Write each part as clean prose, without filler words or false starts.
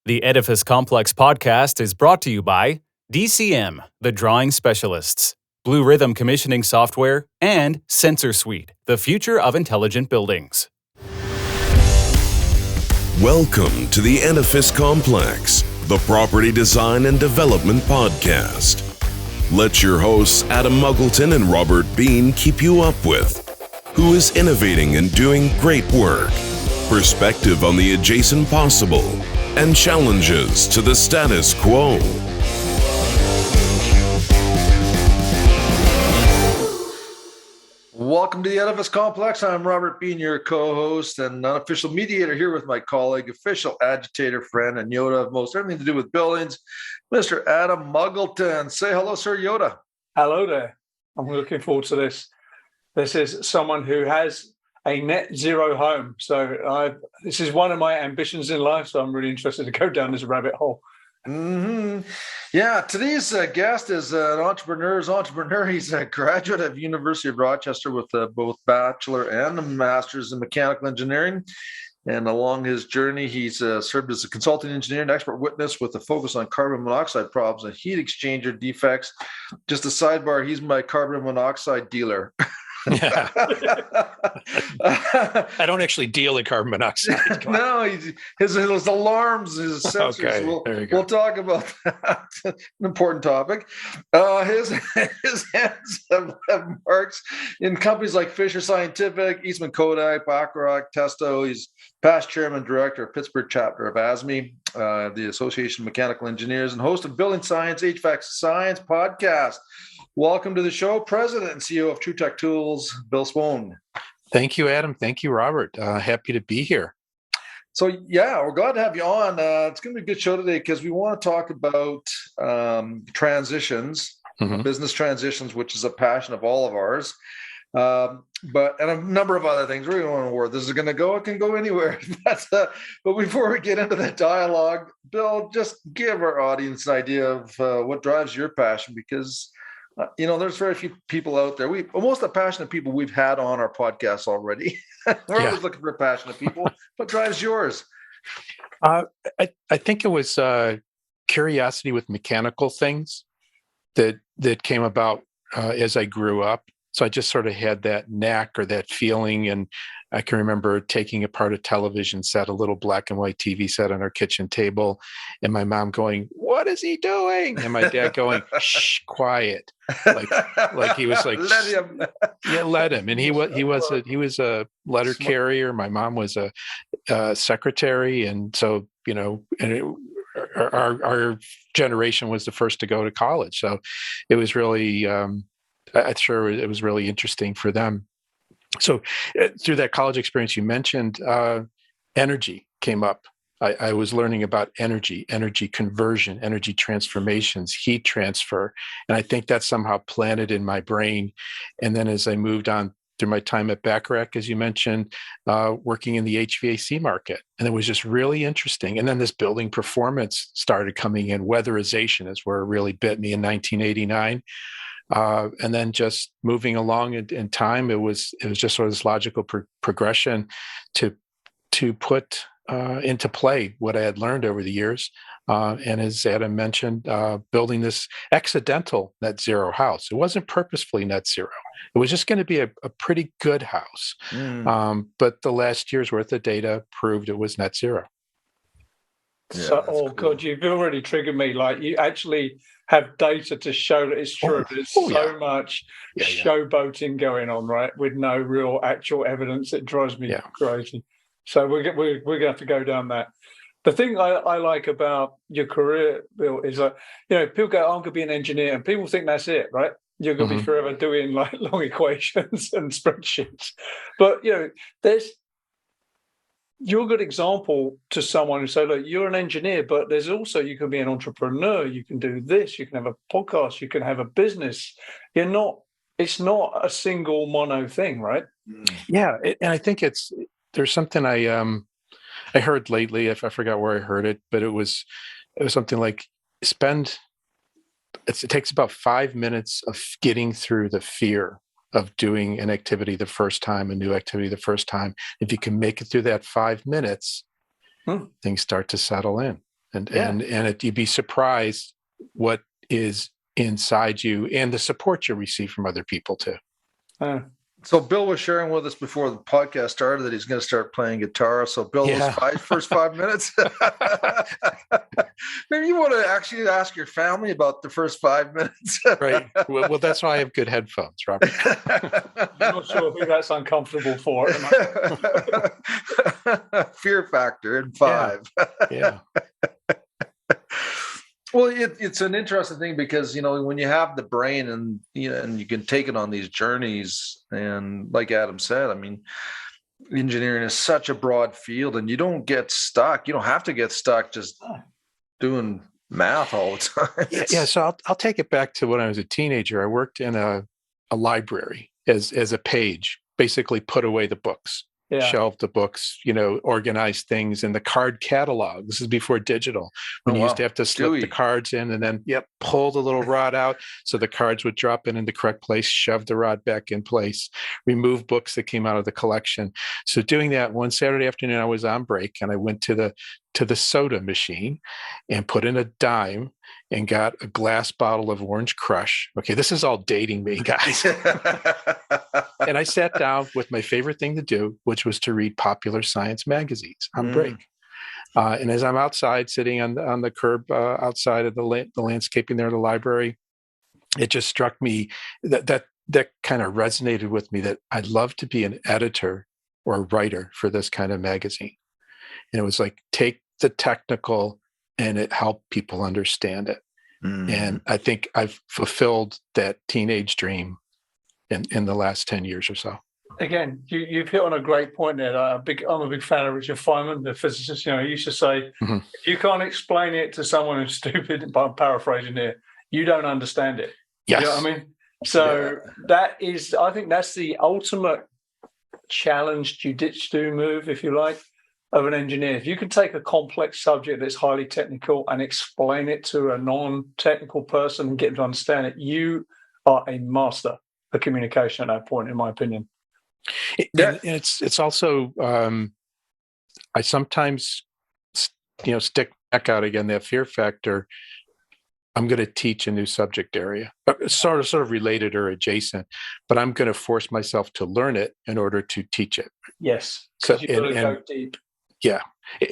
The Edifice Complex podcast is brought to you by DCM, the drawing specialists, Blue Rhythm commissioning software, and Sensor Suite, the future of intelligent buildings. Welcome to the Edifice Complex, the property design and development podcast. Let your hosts Adam Muggleton and Robert Bean keep you up with who is innovating and doing great work, perspective on the adjacent possible, and challenges to the status quo. Welcome to the Edifice Complex. I'm Robert Bean, your co-host and unofficial mediator, here with my colleague, official agitator, friend, and Yoda of most everything to do with buildings, Mr. Adam Muggleton. Say hello, Sir Yoda. Hello there. I'm looking forward to this. This is someone who has a net zero home. So this is one of my ambitions in life. So I'm really interested to go down this rabbit hole. Mm-hmm. Yeah, today's guest is an entrepreneur's entrepreneur. He's a graduate of University of Rochester with both bachelor and a master's in mechanical engineering. And along his journey, he's served as a consulting engineer and expert witness with a focus on carbon monoxide problems and heat exchanger defects. Just a sidebar, he's my carbon monoxide dealer. Yeah. I don't actually deal in carbon monoxide. No, his alarms, his sensors. Okay, we'll talk about that. An important topic. His hands have marks in companies like Fisher Scientific, Eastman Kodak, Bacharach, Testo. He's past chairman director of Pittsburgh chapter of ASME, the Association of Mechanical Engineers, and host of Building HVAC Science Podcast. Welcome to the show, President and CEO of TruTech Tools, Bill Spohn. Thank you, Adam. Thank you, Robert. Happy to be here. So, yeah, we're glad to have you on. It's going to be a good show today because we want to talk about transitions, business transitions, which is a passion of all of ours. But a number of other things. We don't know where this is going to go. It can go anywhere. But before we get into the dialogue, Bill, just give our audience an idea of what drives your passion, because there's very few people out there. Most of the passionate people we've had on our podcast already. We're always looking for passionate people. What drives yours? I think it was curiosity with mechanical things that came about as I grew up. So I just sort of had that knack or that feeling. And I can remember taking apart a television set, a little black and white TV set on our kitchen table, and my mom going, "What is he doing?" And my dad going, "Shh, quiet." Like he was like, let him. Yeah, let him. And he was a letter carrier. My mom was a secretary. And so, our generation was the first to go to college. So it was really, I'm sure it was really interesting for them. So through that college experience you mentioned, energy came up. I was learning about energy conversion, energy transformations, heat transfer. And I think that somehow planted in my brain. And then as I moved on through my time at Bacharach, as you mentioned, working in the HVAC market. And it was just really interesting. And then this building performance started coming in. Weatherization is where it really bit me in 1989. And then just moving along in time, it was just sort of this logical progression to put into play what I had learned over the years. And as Adam mentioned, building this accidental net zero house. It wasn't purposefully net zero. It was just going to be a pretty good house. But the last year's worth of data proved it was net zero. Yeah, cool. God, you've already triggered me. Like, you actually have data to show that it's true. There's so much showboating going on, right? With no real actual evidence. It drives me crazy. So we're going to have to go down that. The thing I like about your career, Bill, is that, people go, I'm going to be an engineer, and people think that's it, right? You're going to be forever doing like long equations and spreadsheets. But, you're a good example to someone who say, look, you're an engineer, but there's also, you can be an entrepreneur. You can do this. You can have a podcast. You can have a business. It's not a single mono thing, right? Yeah. And I think there's something I heard lately, if I forgot where I heard it, but it was something like it takes about 5 minutes of getting through the fear of doing an activity the first time, a new activity the first time. If you can make it through that 5 minutes, things start to settle in. and you'd be surprised what is inside you and the support you receive from other people too. So Bill was sharing with us before the podcast started that he's going to start playing guitar. So Bill, those first 5 minutes, maybe you want to actually ask your family about the first 5 minutes. Right. Well, that's why I have good headphones, Robert. I'm not sure who that's uncomfortable for. Fear factor in 5. Yeah. Well, it's an interesting thing because, when you have the brain and you can take it on these journeys, and like Adam said, I mean, engineering is such a broad field, and you don't get stuck. You don't have to get stuck just doing math all the time. Yeah. So I'll take it back to when I was a teenager. I worked in a library as a page, basically put away the books. Shelved the books, organized things in the card catalog. This is before digital, when you used to have to slip the cards in and then pull the little rod out so the cards would drop in the correct place, shove the rod back in place, remove books that came out of the collection. So doing that one Saturday afternoon, I was on break and I went to the soda machine and put in a dime and got a glass bottle of Orange Crush. Okay, this is all dating me, guys. And I sat down with my favorite thing to do, which was to read popular science magazines on break. And as I'm outside, sitting on the curb outside of the landscaping there in the library, it just struck me that kind of resonated with me, that I'd love to be an editor or a writer for this kind of magazine. And it was like, take the technical and it helped people understand it. And I think I've fulfilled that teenage dream in the last 10 years or so. Again, you've hit on a great point there. I'm a big fan of Richard Feynman, the physicist. He used to say, if you can't explain it to someone who's stupid, but I'm paraphrasing here, you don't understand it. Yes. You know what I mean? So I think that's the ultimate challenge, jiu-jitsu move, if you like, of an engineer. If you can take a complex subject that's highly technical and explain it to a non-technical person and get them to understand it, you are a master of communication at that point, in my opinion. And it's also, I sometimes, stick back out again, that fear factor. I'm going to teach a new subject area, sort of related or adjacent, but I'm going to force myself to learn it in order to teach it. Yes, because you've got to go deep. Yeah,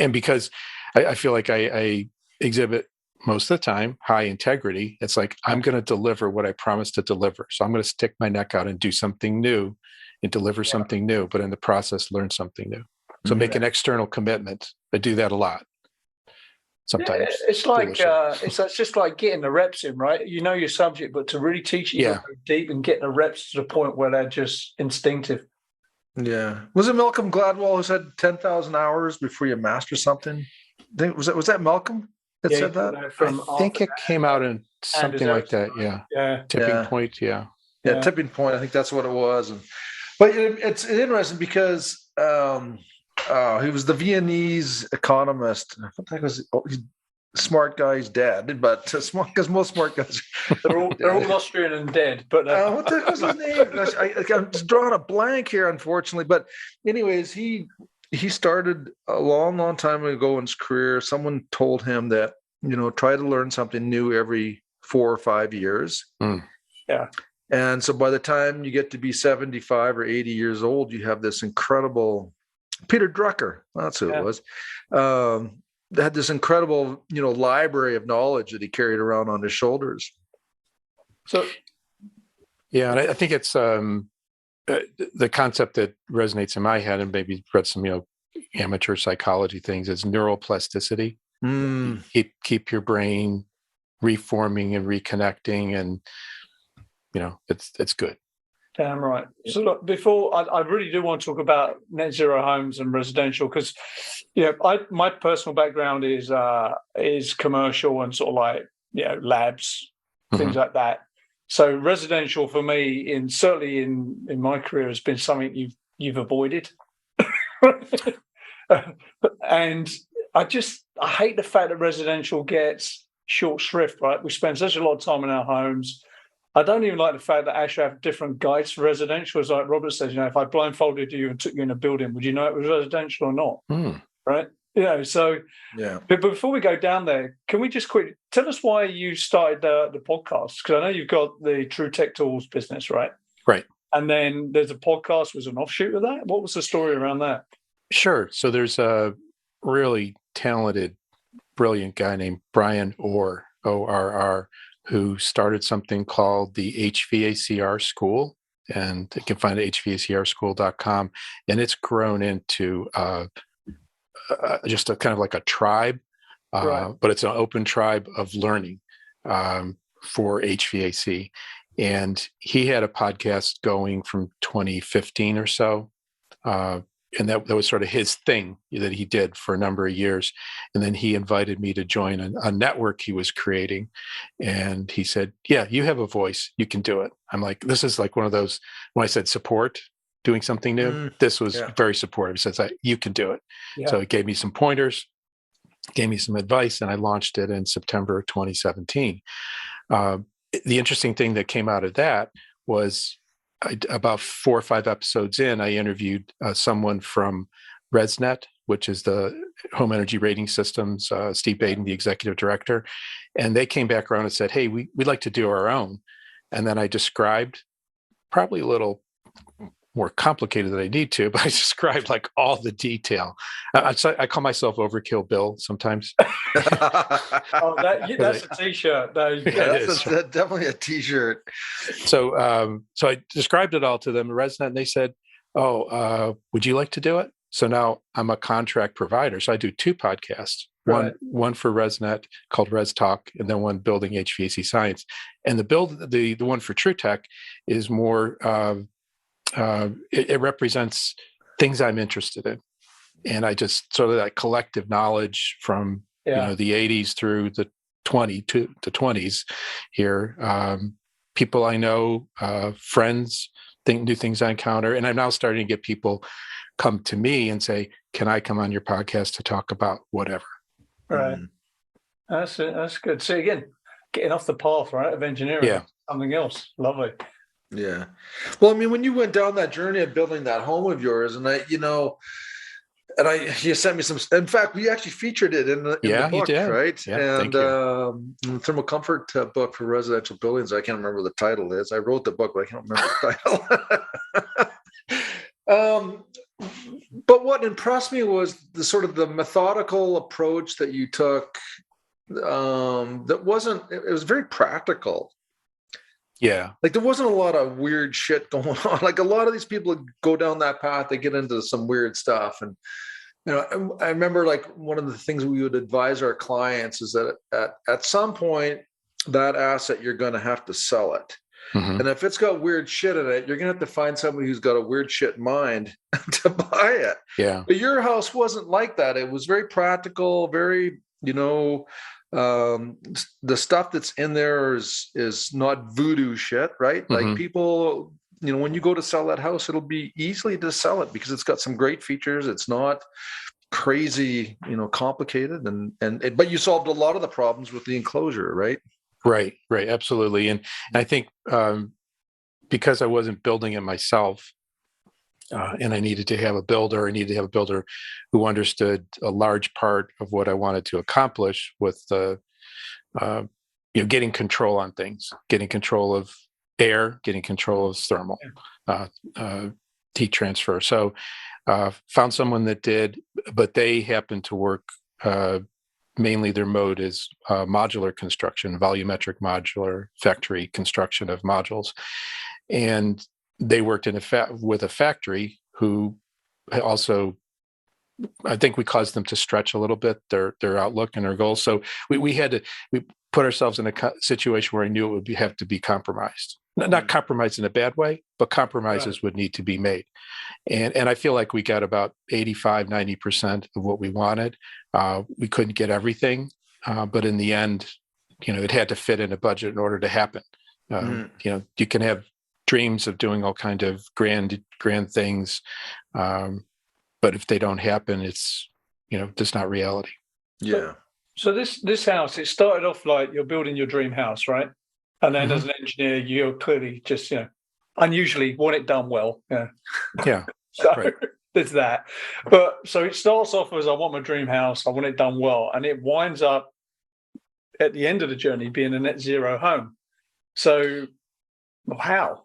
and because I feel like I exhibit most of the time high integrity, it's like I'm going to deliver what I promised to deliver. So I'm going to stick my neck out and do something new and deliver something new, but in the process, learn something new. So make an external commitment. I do that a lot. Sometimes it's like it's just like getting the reps in, right? You know your subject, but to really teach it, you go deep and get the reps to the point where they're just instinctive. Yeah. Was it Malcolm Gladwell who said 10,000 hours before you master something? Was that Malcolm that said that? I think it came out in something like that. Yeah. Tipping point. Yeah. Tipping point. I think that's what it was. But it's interesting because he was the Viennese economist. I think he's smart guy. He's dead, but because most smart guys they're all Austrian and dead. But what the hell's his name? I'm just drawing a blank here, unfortunately. But anyways, he started a long time ago in his career. Someone told him that try to learn something new every 4 or 5 years. Yeah. And so by the time you get to be 75 or 80 years old, you have this incredible Peter Drucker. That's who it was. Had this incredible, library of knowledge that he carried around on his shoulders. So, yeah, and I think it's the concept that resonates in my head, and maybe read some, amateur psychology things, is neuroplasticity. Keep your brain reforming and reconnecting, and it's good. Damn right. So look, before I really do want to talk about net zero homes and residential, because my personal background is commercial and sort of like labs, things like that. So residential for me, certainly in my career, has been something you've avoided. And I hate the fact that residential gets short shrift, right? We spend such a lot of time in our homes. I don't even like the fact that I actually have different guides for residential. As like Robert says, if I blindfolded you and took you in a building, would you know it was residential or not? Right? So but before we go down there, can we just quickly tell us why you started the podcast? Because I know you've got the True Tech Tools business, right? Right. And then there's a podcast was an offshoot of that. What was the story around that? Sure. So there's a really talented, brilliant guy named Brian Orr, ORR, who started something called the HVACR School. And you can find it at hvacrschool.com. And it's grown into just a kind of like a tribe, but it's an open tribe of learning for HVAC. And he had a podcast going from 2015 or so. And that was sort of his thing that he did for a number of years. And then he invited me to join a network he was creating. And he said, yeah, you have a voice. You can do it. I'm like, this is like one of those, when I said support, doing something new, this was very supportive. He says, you can do it. So he gave me some pointers, gave me some advice, and I launched it in September of 2017. The interesting thing that came out of that was about 4 or 5 episodes in, I interviewed someone from ResNet, which is the home energy rating systems, Steve Baden, the executive director. And they came back around and said, hey, we'd like to do our own. And then I described, probably a little more complicated than I need to, but I described like all the detail. I call myself Overkill Bill sometimes. That's a t-shirt. That's definitely a t-shirt. So I described it all to them, ResNet, and they said, would you like to do it? So now I'm a contract provider. So I do 2 podcasts, one for ResNet called Res Talk, and then one Building HVAC Science. And the one for True Tech is more, it represents things I'm interested in. And I just sort of that collective knowledge from the 80s through the 20s here, people I know, friends, new things I encounter. And I'm now starting to get people come to me and say, can I come on your podcast to talk about whatever? Right. That's good. So again, getting off the path, right, of engineering, something else. Lovely. Yeah. Well, I mean, when you went down that journey of building that home of yours, and you sent me some. In fact, we actually featured it in the book, you did. Right? Yeah, and the thermal comfort book for residential buildings. I can't remember what the title is. I wrote the book, but I can't remember the title. But what impressed me was the sort of the methodical approach that you took. It was very practical. Yeah. Like there wasn't a lot of weird shit going on. Like a lot of these people go down that path, they get into some weird stuff. And, I remember like one of the things we would advise our clients is that at some point that asset, you're going to have to sell it. Mm-hmm. And if it's got weird shit in it, you're going to have to find somebody who's got a weird shit mind to buy it. Yeah. But your house wasn't like that. It was very practical, very, the stuff that's in there is not voodoo shit, right? Mm-hmm. Like people, when you go to sell that house, it'll be easily to sell it because it's got some great features. It's not crazy, complicated, but you solved a lot of the problems with the enclosure, right? Right, absolutely. And I think because I wasn't building it myself, and I needed to have a builder, who understood a large part of what I wanted to accomplish with getting control on things, getting control of air, getting control of thermal, heat transfer. So found someone that did, but they happened to work, mainly their mode is modular construction, volumetric modular factory construction of modules. And they worked with a factory who also, I think we caused them to stretch a little bit their outlook and their goals. So we put ourselves in a situation where I knew it would have to be compromised. Not compromised in a bad way, but compromises would need to be made. And I feel like we got about 85-90% of what we wanted. We couldn't get everything, but in the end, it had to fit in a budget in order to happen. You can have dreams of doing all kind of grand things, but if they don't happen, it's just not reality. Yeah. So this house, it started off like you're building your dream house, right? And then as an engineer, you're clearly just unusually want it done well. Yeah. Yeah. So right. there's that. But so it starts off as I want my dream house, I want it done well, and it winds up at the end of the journey being a net zero home. So how?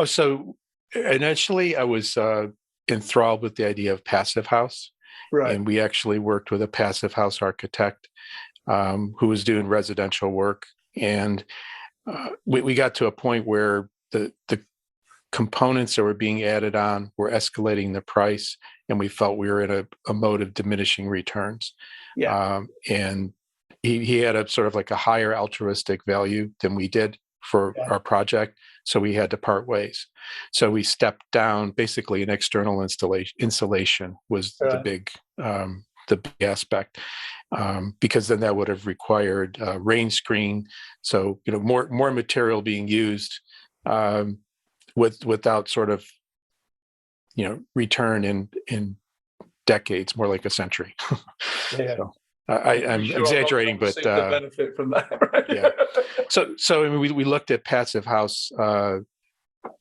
So initially I was enthralled with the idea of passive house. Right. And we actually worked with a passive house architect who was doing residential work. And we got to a point where the components that were being added on were escalating the price, and we felt we were in a mode of diminishing returns. Yeah. And he had a sort of like a higher altruistic value than we did for our project. So we had to part ways. So we stepped down. Basically, an external insulation was the big aspect, because then that would have required rain screen. So more material being used without sort of return in decades, more like a century. Yeah. So, I'm exaggerating, but the benefit from that. Right? Yeah. So I mean, we looked at passive house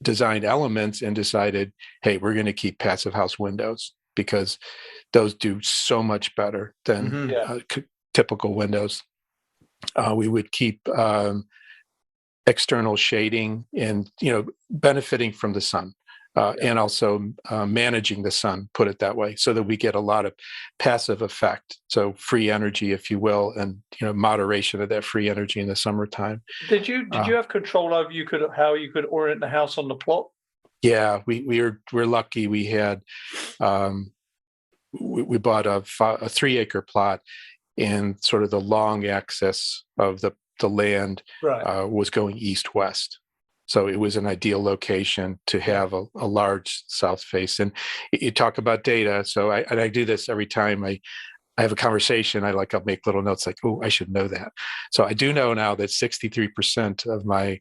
designed elements and decided, hey, we're going to keep passive house windows because those do so much better than typical windows. We would keep external shading and benefiting from the sun. And also managing the sun, put it that way, so that we get a lot of passive effect. So free energy, if you will, and moderation of that free energy in the summertime. Did you have control over how you could orient the house on the plot? Yeah, we're lucky. We had we bought a 3-acre plot, and sort of the long axis of the land was going east-west. So it was an ideal location to have a large south face. And you talk about data. So I do this every time I have a conversation. I'll make little notes like, oh, I should know that. So I do know now that 63% of my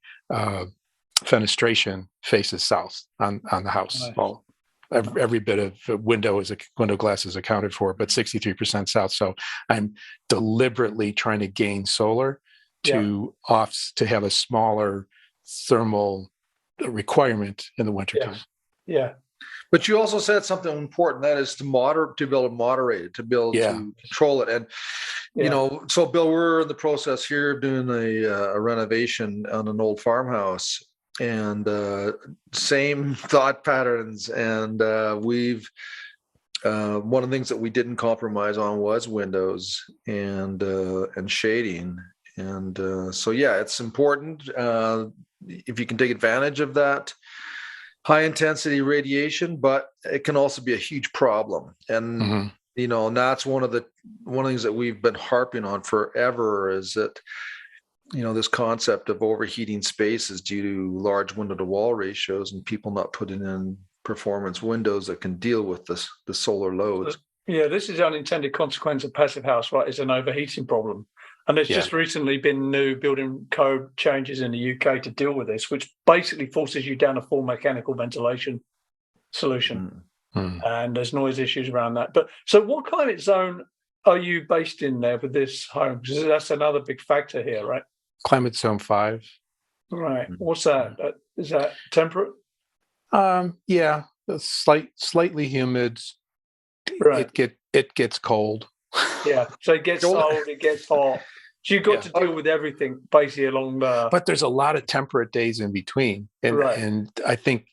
fenestration faces south on the house. Nice. Well, every bit of window glass is accounted for, but 63% south. So I'm deliberately trying to gain solar to have a smaller thermal requirement in the wintertime. Yeah. But you also said something important, that is to be able to moderate it, to be able to control it. And, so Bill, we're in the process here of doing a renovation on an old farmhouse, and same thought patterns. And we've, one of the things that we didn't compromise on was windows and shading. And it's important if you can take advantage of that high intensity radiation, but it can also be a huge problem. And and that's one of the things that we've been harping on forever, is that this concept of overheating spaces due to large window to wall ratios and people not putting in performance windows that can deal with the solar loads. Yeah, this is the unintended consequence of passive house, right? Is an overheating problem. And there's just recently been new building code changes in the UK to deal with this, which basically forces you down a full mechanical ventilation solution. And there's noise issues around that. But so what climate zone are you based in there with this home? Because that's another big factor here, right? Climate zone 5. Right. What's that? Is that temperate? Yeah, slightly humid. Right. It gets cold. Yeah, so it gets cold, it gets hot. So you've got to deal with everything basically along the... But there's a lot of temperate days in between. And I think,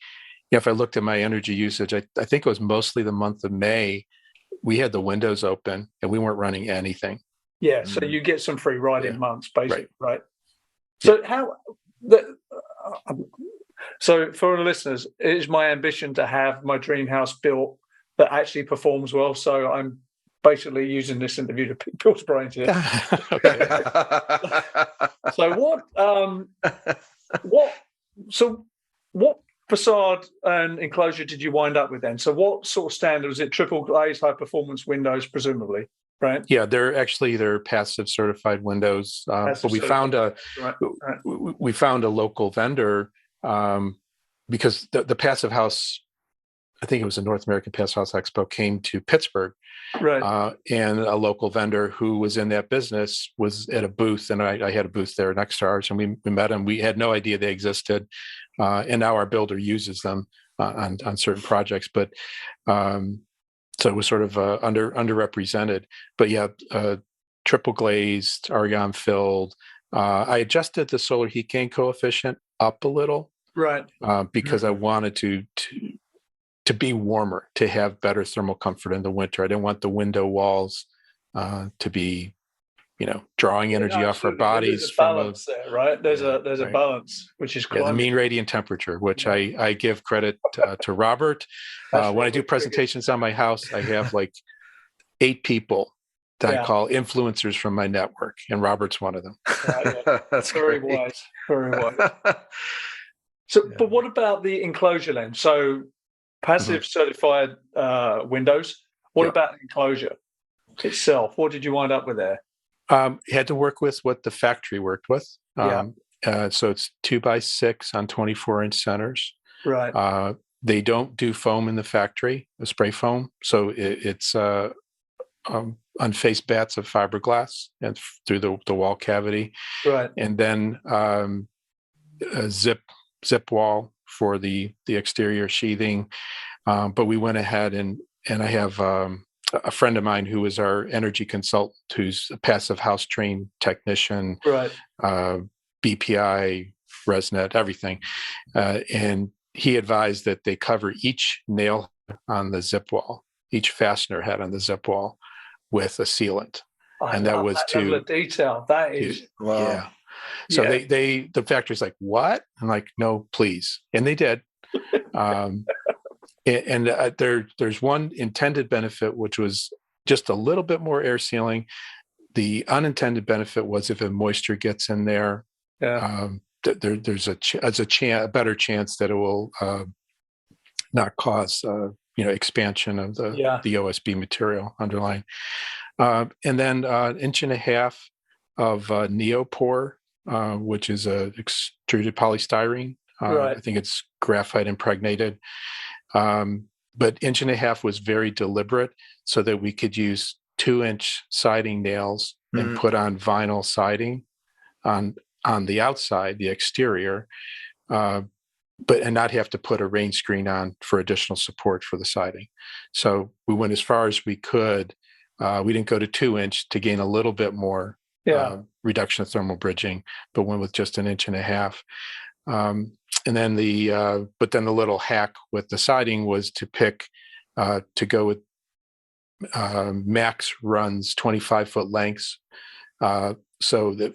if I looked at my energy usage, I think it was mostly the month of May, we had the windows open and we weren't running anything. Yeah, so you get some free ride-in months, basically, right? Yeah. So for the listeners, it is my ambition to have my dream house built that actually performs well. So I'm basically using this interview to pick Bill's brains here. So what facade and enclosure did you wind up with then? So what sort of standard? Was it triple glazed, high performance windows, presumably, right? Yeah, they're passive certified windows. But we found a local vendor because the passive house, I think it was the North American Passive House Expo, came to Pittsburgh. Right. And a local vendor who was in that business was at a booth, and I had a booth there next to ours, and we met them. We had no idea they existed, and now our builder uses them on certain projects, but so it was sort of underrepresented. But yeah, triple glazed, argon filled. I adjusted the solar heat gain coefficient up a little, right? Because I wanted to be warmer, to have better thermal comfort in the winter. I didn't want the window walls to be, drawing energy off our bodies. There's a balance there, right? There's a balance, which is the mean radiant temperature, which I give credit to Robert. When I do presentations on my house, I have like 8 people that I call influencers from my network, and Robert's one of them. That's very great. wise, very wise. So, but what about the enclosure then? So, passive certified windows. What about enclosure itself? What did you wind up with there? Had to work with what the factory worked with. So it's 2x6 on 24-inch centers. Right. They don't do foam in the factory, a spray foam. So it's unfaced bats of fiberglass and through the wall cavity. Right. And then a zip wall for the exterior sheathing. But we went ahead and I have a friend of mine who is our energy consultant, who's a passive house trained technician, right? BPI, ResNet, everything. And he advised that they cover each nail on the zip wall, each fastener head on the zip wall with a sealant. And that was that level of detail. That is wow. Yeah. So the factory's like, what? I'm like, no, please. And they did. There's one intended benefit, which was just a little bit more air sealing. The unintended benefit was if moisture gets in there, there's a better chance that it will not cause expansion of the OSB material underlying. And then 1.5 inches of neopore, which is a extruded polystyrene. I think it's graphite impregnated. But 1.5 inches was very deliberate so that we could use 2-inch siding nails and put on vinyl siding on the outside, the exterior, and not have to put a rain screen on for additional support for the siding. So we went as far as we could. We didn't go to 2-inch to gain a little bit more reduction of thermal bridging, but went with just 1.5 inches. And then the little hack with the siding was to pick to go with max runs 25-foot lengths. And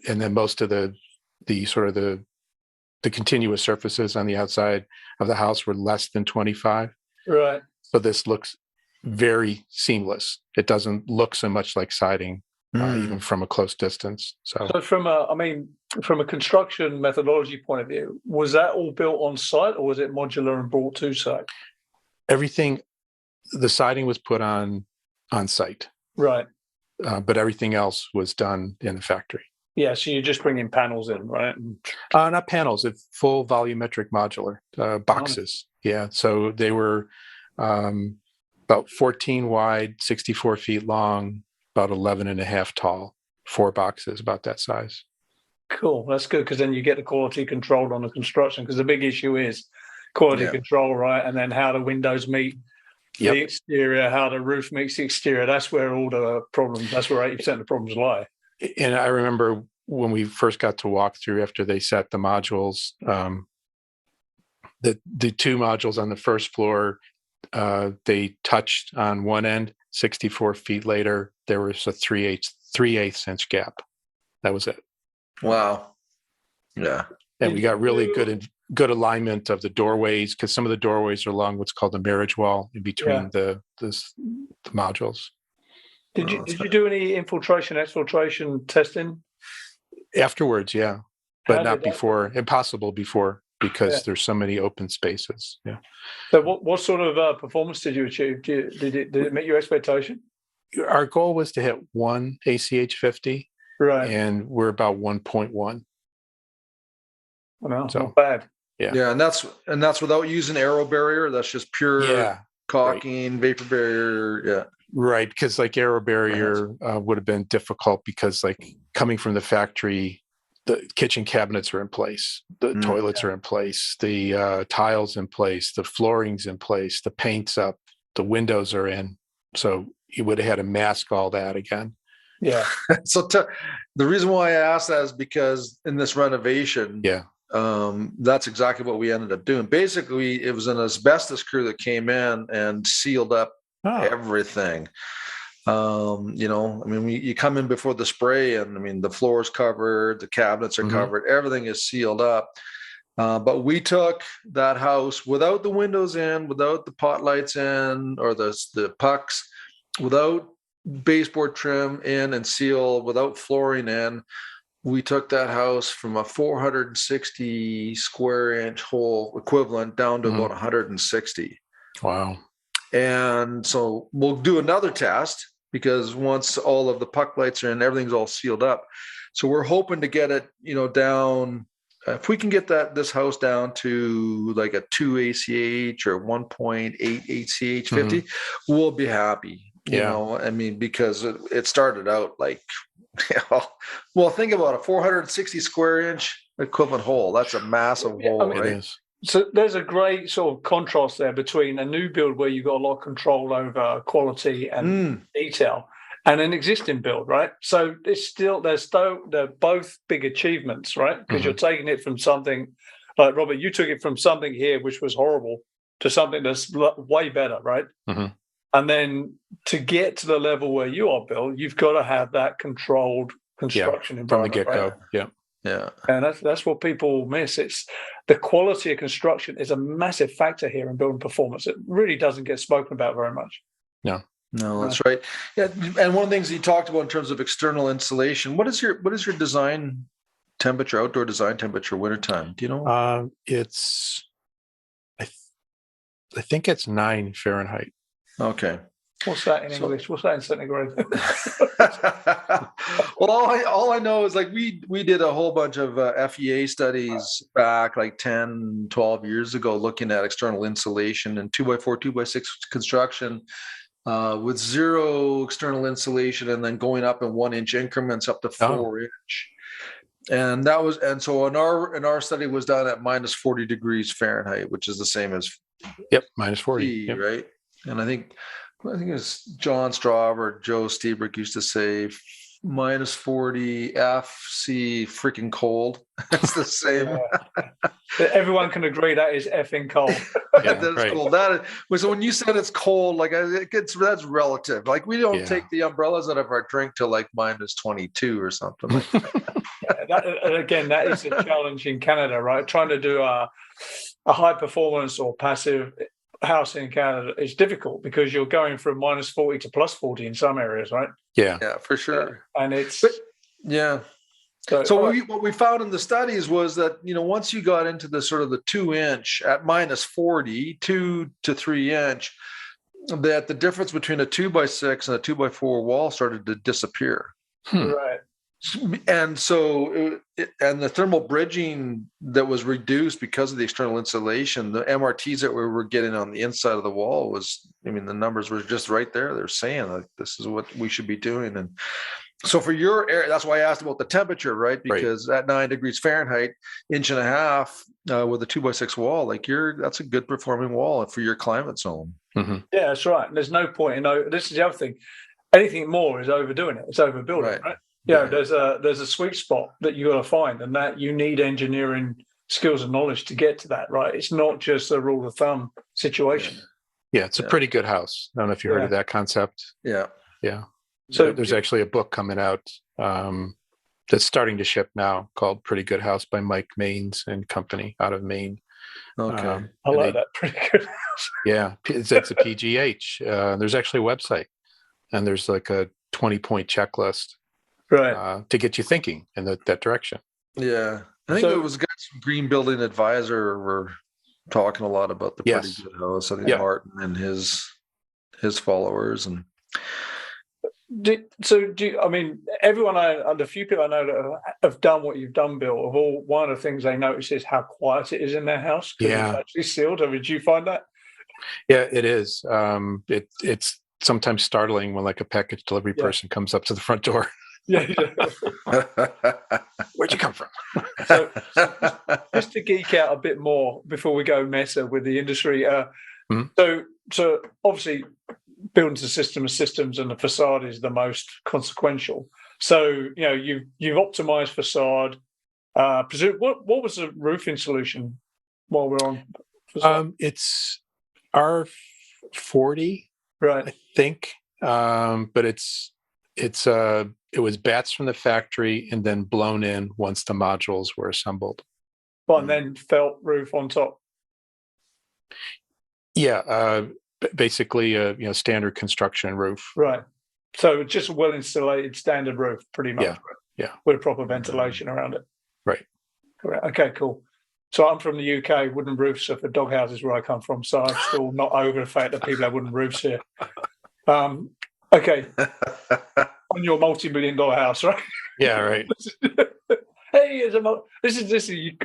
then most of the sort of the continuous surfaces on the outside of the house were less than 25. Right. So this looks very seamless. It doesn't look so much like siding, even from a close distance. So from a construction methodology point of view, was that all built on site or was it modular and brought to site? Everything, the siding was put on site. Right. But everything else was done in the factory. Yeah, so you're just bringing panels in, right? Not panels, it's full volumetric modular boxes. Yeah, so they were about 14 wide, 64 feet long, about 11.5 tall, 4 boxes, about that size. Cool, that's good, because then you get the quality control on the construction, because the big issue is quality control, right? And then how the windows meet the exterior, how the roof meets the exterior. That's where all the problems, that's where 80% of the problems lie. And I remember when we first got to walk through after they set the modules, the 2 modules on the first floor, they touched on one end. 64 feet later, there was a 3/8 inch gap. That was it. Wow. Yeah. And we got really good alignment of the doorways, because some of the doorways are along what's called the marriage wall in between the modules. Did you do any infiltration, exfiltration testing? Afterwards, yeah. But not before. Impossible before, because there's so many open spaces. Yeah. So what sort of performance did you achieve? Did it meet your expectation? Our goal was to hit 1 ACH 50. Right. And we're about 1.1. Well, so, not bad. Yeah. Yeah, and that's without using aero barrier. That's just pure caulking, vapor barrier. Yeah. Right, because like aero barrier would have been difficult, because like coming from the factory, the kitchen cabinets are in place, the toilets are in place, the tiles in place, the flooring's in place, the paint's up, the windows are in. So you would have had to mask all that again. Yeah. So the reason why I asked that is because in this renovation, that's exactly what we ended up doing. Basically, it was an asbestos crew that came in and sealed up everything. You come in before the spray, and the floor is covered, the cabinets are covered, everything is sealed up. But we took that house without the windows in, without the pot lights in, or the pucks, without baseboard trim in and seal, without flooring in. We took that house from a 460 square inch hole equivalent down to about 160. Wow. And so we'll do another test, because once all of the puck lights are in, everything's all sealed up. So we're hoping to get it, down. If we can get this house down to like a 2 ACH or 1.8 ACH 50, we'll be happy. Because it started out like, well, think about a 460 square inch equivalent hole. That's a massive hole, right? It is. So there's a great sort of contrast there between a new build where you've got a lot of control over quality and detail, and an existing build, right? So they're both big achievements, right? Because you're taking it from something like, Robert, you took it from something here which was horrible to something that's way better, right? And then to get to the level where you are, Bill, you've got to have that controlled construction environment from the get-go. Right? Yeah. And that's what people miss. It's the quality of construction is a massive factor here in building performance. It really doesn't get spoken about very much. No, that's right. Yeah, and one of the things you talked about in terms of external insulation, what is your design temperature, outdoor design temperature, wintertime? Do you know? It's I think it's 9 Fahrenheit. Okay. What's that in English? What's that in centigrade? Well, all I know is like we did a whole bunch of FEA studies back like 10, 12 years ago, looking at external insulation and 2x4, 2x6 construction with zero external insulation, and then going up in 1 inch increments up to 4 inch. And so in our study was done at minus 40 degrees Fahrenheit, which is the same as minus 40, right? And I think it's John Straub or Joe Stiebrick used to say minus 40 FC freaking cold. It's the same. Everyone can agree that is effing cold. That's cold. So when you said it's cold, like that's relative. Like we don't take the umbrellas out of our drink till like minus 22 or something like that. And again, that is a challenge in Canada, right? Trying to do a high performance or passive house in Canada is difficult because you're going from minus 40 to plus 40 in some areas, right? Yeah, for sure. And it's So what we found in the studies was that once you got into the sort of the 2 inch at minus 40, 2 to 3 inch, that the difference between a 2x6 and a 2x4 wall started to disappear. Right. And so, and the thermal bridging that was reduced because of the external insulation, the MRTs that we were getting on the inside of the wall was, the numbers were just right there. They're saying like, this is what we should be doing. And so for your area, that's why I asked about the temperature, right? Because at 9 degrees Fahrenheit, 1.5 inches with a 2x6 wall, that's a good performing wall for your climate zone. Mm-hmm. Yeah, that's right. And there's no point this is the other thing. Anything more is overdoing it. It's overbuilding, right? There's a sweet spot that you got to find, and that you need engineering skills and knowledge to get to that, right? It's not just a rule of thumb situation. Yeah, it's a pretty good house. I don't know if you heard of that concept. Yeah. So there's actually a book coming out that's starting to ship now called Pretty Good House by Mike Maines and Company out of Maine. Okay. I like that. Pretty Good House. Yeah, it's a PGH. There's actually a website, and there's like a 20-point checklist. Right. To get you thinking in that direction. Yeah. I think it was guys from Green Building Advisor were talking a lot about the Pretty Good House. I think Martin and his followers. And everyone the few people I know that have done what you've done, Bill, one of the things they notice is how quiet it is in their house. Yeah. It's actually sealed. Did you find that? Yeah, it is. It's sometimes startling when like a package delivery person comes up to the front door. Yeah. Where Where'd you come from? So just to geek out a bit more before we go meta with the industry. So obviously, buildings and systems, and the facade is the most consequential. So you've optimized facade. What was the roofing solution while we're on facade? It's R40, right? I think, but it was bats from the factory and then blown in once the modules were assembled. Well, and then felt roof on top. Yeah, basically a standard construction roof. Right. So just a well insulated standard roof, pretty much. Yeah. With proper ventilation around it. Right. Correct. Okay, cool. So I'm from the UK. Wooden roofs are for dog houses where I come from. So I'm still not over the fact that people have wooden roofs here. Okay. On your multi-million-dollar house, right? Yeah, right. Hey,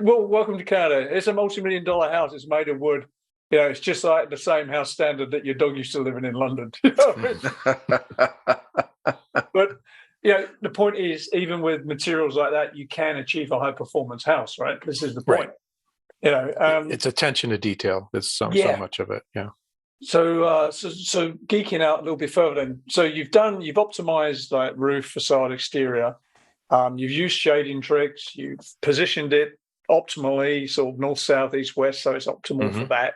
welcome to Canada. It's a multi-million-dollar house. It's made of wood. It's just like the same house standard that your dog used to live in London. But the point is, even with materials like that, you can achieve a high-performance house, right? This is the point. Right. It's attention to detail. There's so much of it. Yeah. So geeking out a little bit further then. So you've optimized like roof, facade, exterior. You've used shading tricks. You've positioned it optimally, sort of north, south, east, west, so it's optimal for that.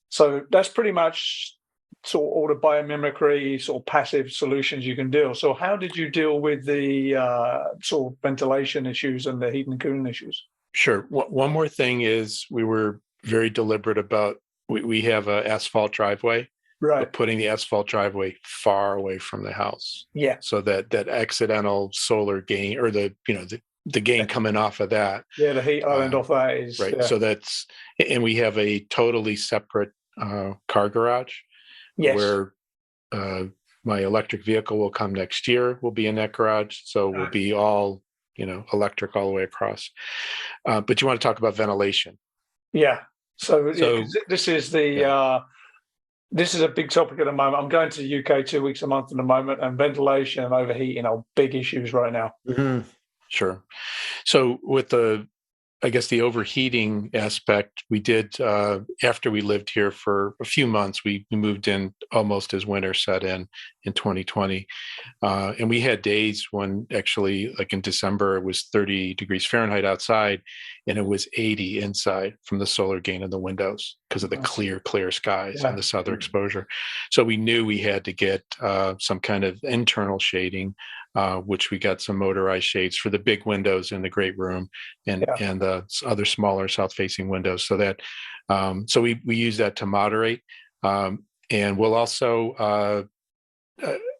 So that's pretty much sort of all the biomimicry, sort of passive solutions you can deal. So how did you deal with the sort of ventilation issues and the heat and cooling issues? Sure. One more thing is we were very deliberate about, we have an asphalt driveway, right? But putting the asphalt driveway far away from the house. Yeah. So that accidental solar gain, or the gain coming off of that. Yeah, the heat island off that is right. So and we have a totally separate car garage. Yes. Where my electric vehicle will come next year. Will be in that garage, so we'll be all electric all the way across. But you want to talk about ventilation? Yeah. So this is this is a big topic at the moment. I'm going to the UK 2 weeks a month at the moment, and ventilation and overheating are big issues right now. Mm-hmm. Sure. So with the overheating aspect, we did, after we lived here for a few months, we moved in almost as winter set in 2020. And we had days when actually, like in December, it was 30 degrees Fahrenheit outside, and it was 80 inside from the solar gain in the windows because of the clear skies and the southern exposure. So we knew we had to get some kind of internal shading, which we got some motorized shades for the big windows in the great room and the other smaller south-facing windows. So that so we use that to moderate, and we'll also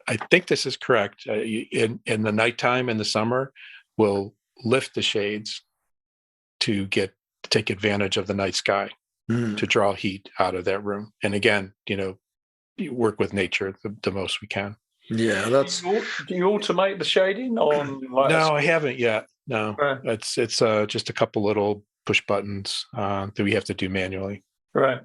I think this is correct, in the nighttime in the summer, we'll lift the shades to take advantage of the night sky to draw heat out of that room. And again, you work with nature the most we can. Yeah, that's. Do you automate the shading on? No, I haven't yet. No, it's just a couple little push buttons that we have to do manually. Right.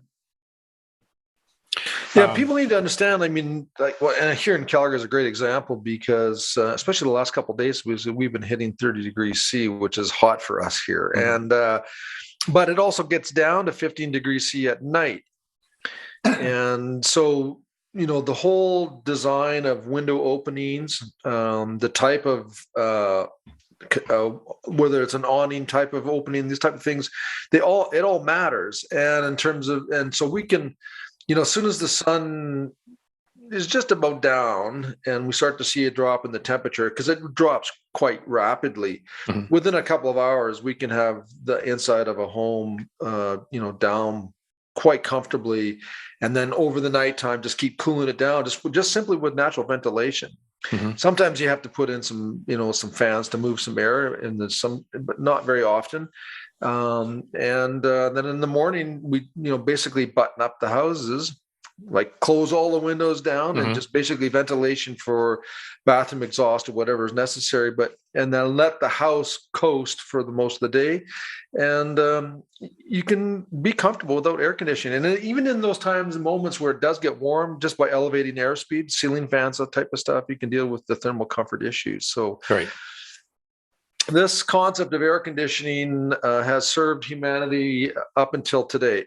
Yeah, people need to understand. I mean, and here in Calgary is a great example because, especially the last couple of days, we've been hitting 30 degrees C, which is hot for us here, and but it also gets down to 15 degrees C at night, and so. The whole design of window openings, the type of whether it's an awning type of opening, these type of things, it all matters. And in terms of, and so we can, as soon as the sun is just about down and we start to see a drop in the temperature, because it drops quite rapidly, within a couple of hours, we can have the inside of a home, down quite comfortably, and then over the nighttime just keep cooling it down just simply with natural ventilation. Sometimes you have to put in some fans to move some air in but not very often. And then in the morning we basically button up the houses, like close all the windows down and just basically ventilation for bathroom exhaust or whatever is necessary, and then let the house coast for the most of the day, and you can be comfortable without air conditioning. And even in those times and moments where it does get warm, just by elevating airspeed, ceiling fans, that type of stuff, you can deal with the thermal comfort issues. So right. this concept of air conditioning has served humanity up until today.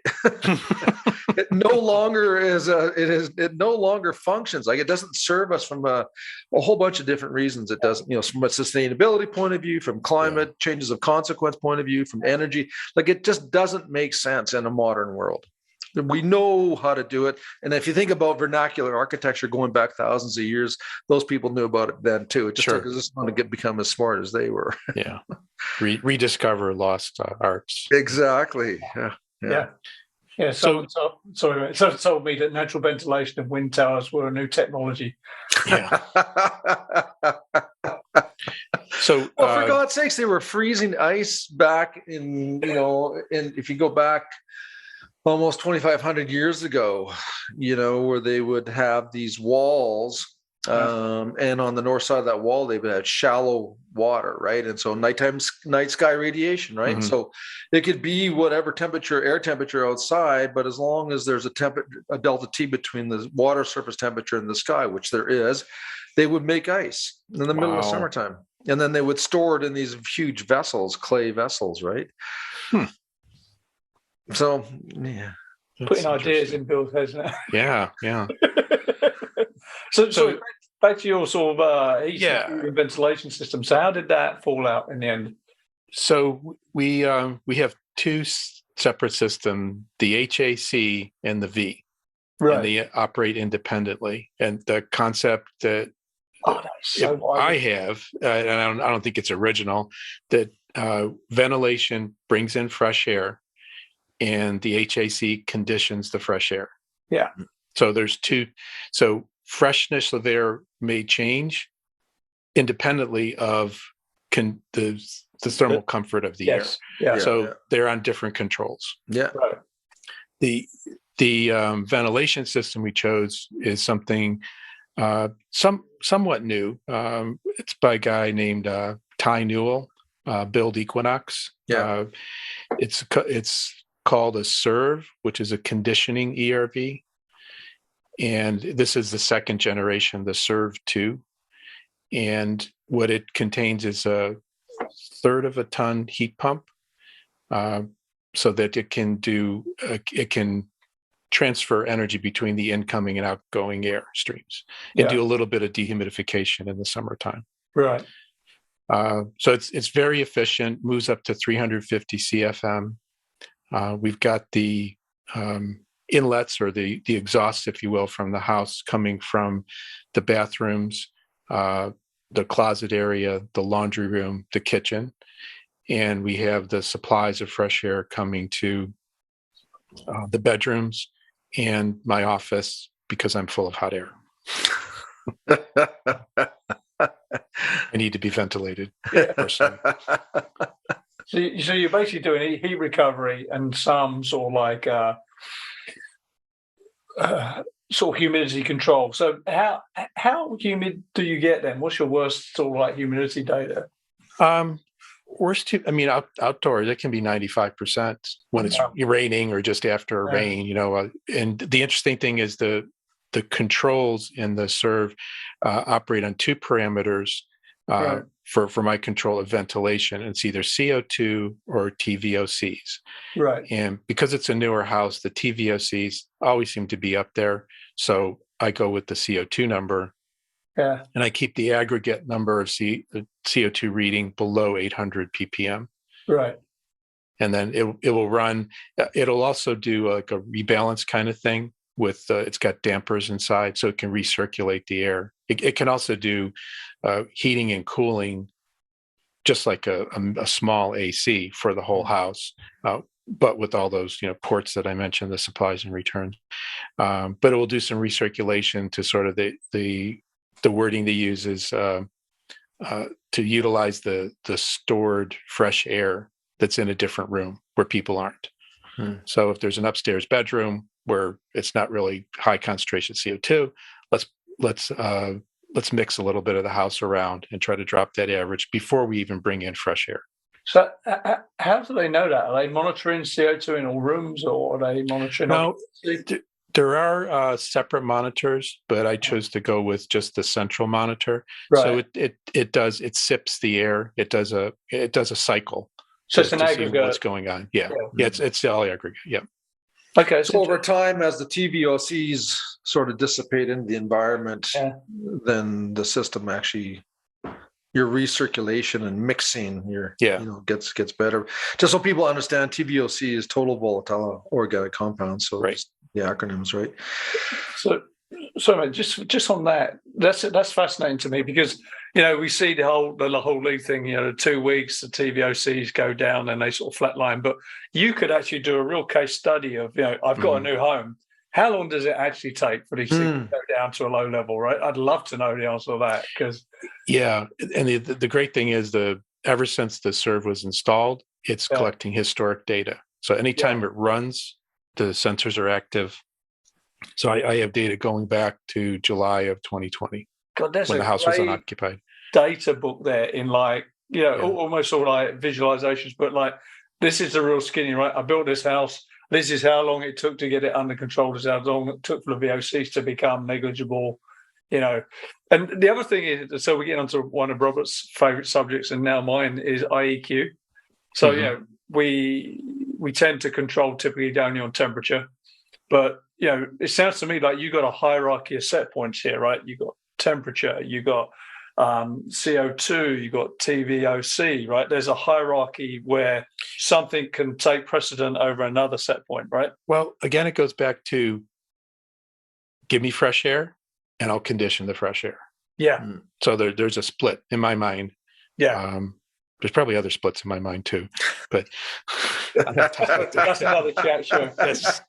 It no longer it no longer functions. Like, it doesn't serve us from a whole bunch of different reasons. It doesn't, from a sustainability point of view, from climate changes of consequence point of view, from energy. Like, it just doesn't make sense in a modern world. We know how to do it. And if you think about vernacular architecture going back thousands of years, those people knew about it then too. It just took us to become as smart as they were. Yeah. Rediscover lost arts. Exactly. Yeah. Someone told me that natural ventilation and wind towers were a new technology. Yeah. So, well, for God's sakes, they were freezing ice back in if you go back almost 2,500 years ago, where they would have these walls, and on the north side of that wall, they would have shallow water, right? And so night sky radiation, right? Mm-hmm. So it could be whatever air temperature outside, but as long as there's a delta T between the water surface temperature and the sky, which there is, they would make ice in the middle of summertime. And then they would store it in these huge vessels, clay vessels, right? So, yeah. Putting ideas in Bill's head now. Yeah. So back to your sort of heating and ventilation system. So how did that fall out in the end? So we have two separate systems, the HAC and the V. Right. And they operate independently. And the concept that I have, and I don't think it's original, that ventilation brings in fresh air, and the HAC conditions the fresh air. Yeah. So there's two. So freshness of air may change independently of the thermal comfort of the air. Yeah. So they're on different controls. Yeah. Right. The ventilation system we chose is something somewhat new. It's by a guy named Ty Newell, Build Equinox. Yeah. It's called a SERV, which is a conditioning ERV. And this is the second generation, the SERV 2. And what it contains is a third of a ton heat pump, so that it can transfer energy between the incoming and outgoing air streams, and do a little bit of dehumidification in the summertime. Right. So it's very efficient, moves up to 350 CFM. We've got the inlets, or the exhaust, if you will, from the house coming from the bathrooms, the closet area, the laundry room, the kitchen. And we have the supplies of fresh air coming to the bedrooms and my office, because I'm full of hot air. I need to be ventilated. Personally. So you're basically doing heat recovery and some sort of like sort of humidity control. So how humid do you get then? What's your worst sort of like humidity data? Outdoors, it can be 95% when it's raining or just after a rain, and the interesting thing is the controls in the SERV operate on two parameters for my control of ventilation. It's either CO2 or TVOCs. Right. And because it's a newer house, the TVOCs always seem to be up there. So I go with the CO2 number. Yeah. And I keep the aggregate number of CO2 reading below 800 ppm. Right. And then it will run. It'll also do like a rebalance kind of thing with it's got dampers inside, so it can recirculate the air. It can also do heating and cooling, just like a small AC for the whole house, but with all those ports that I mentioned, the supplies and returns. But it will do some recirculation to sort of the wording they use is to utilize the stored fresh air that's in a different room where people aren't. So if there's an upstairs bedroom where it's not really high concentration CO2, let's mix a little bit of the house around and try to drop that average before we even bring in fresh air. So how do they know that? Are they monitoring CO2 in all rooms, or are they monitoring? No, There are separate monitors, but I chose to go with just the central monitor. Right. So it sips the air. It does a cycle. So it's an to aggregate. See what's going on. Yeah. It's all aggregate. Yeah. Okay. So over time, as the TVOCs sort of dissipate into the environment, then the system actually, your recirculation and mixing, gets better. Just so people understand, TVOC is total volatile organic compounds. So right. The acronyms, right? So just on that, that's fascinating to me because we see the whole league thing. The 2 weeks the TVOCs go down and they sort of flatline. But you could actually do a real case study of I've got a new home. How long does it actually take for these things to go down to a low level? Right? I'd love to know the answer to that because and the great thing is ever since the serve was installed, it's collecting historic data. So anytime it runs, the sensors are active. So I have data going back to July of 2020 when the house was unoccupied. Data book there in almost all like visualizations, but like this is the real skinny, right? I built this house. This is how long it took to get it under control. This is how long it took for the VOCs to become negligible. And the other thing is, so we get onto one of Robert's favorite subjects, and now mine is IEQ. So we tend to control typically only on temperature, but it sounds to me like you got a hierarchy of set points here, right? You got temperature, you got CO2, you got TVOC, right? There's a hierarchy where something can take precedent over another set point, right? Well, again, it goes back to give me fresh air and I'll condition the fresh air. Yeah. So there's a split in my mind. Yeah. There's probably other splits in my mind too, but that's another chat show. Yes.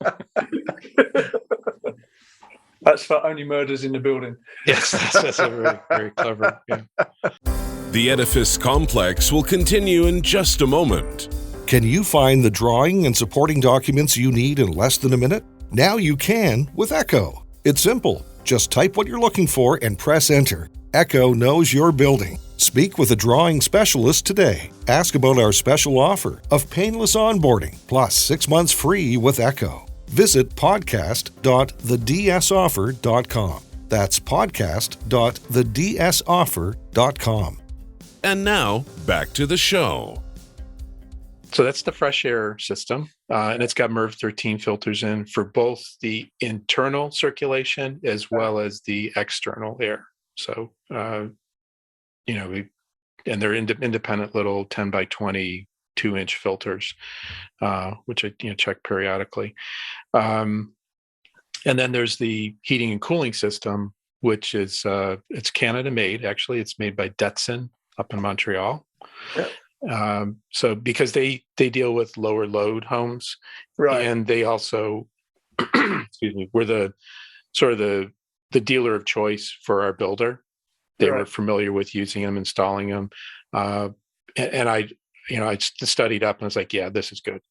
That's for only murders in the building. Yes, that's a very, very clever. Yeah. The Edifice Complex will continue in just a moment. Can you find the drawing and supporting documents you need in less than a minute? Now you can with Echo. It's simple. Just type what you're looking for and press enter. Echo knows your building. Speak with a drawing specialist today. Ask about our special offer of painless onboarding plus 6 months free with Echo. Visit podcast.thedsoffer.com. That's podcast.thedsoffer.com. And now, back to the show. So that's the fresh air system, and it's got MERV 13 filters in for both the internal circulation as well as the external air. So, and they're independent little 10 by 20 2-inch filters, which I check periodically. And then there's the heating and cooling system, which is it's Canada made. Actually, it's made by Detson up in Montreal. Yep. So because they deal with lower load homes, right, and they also, excuse me, were the dealer of choice for our builder. They were familiar with using them, installing them, and I studied up and I was like, yeah, this is good.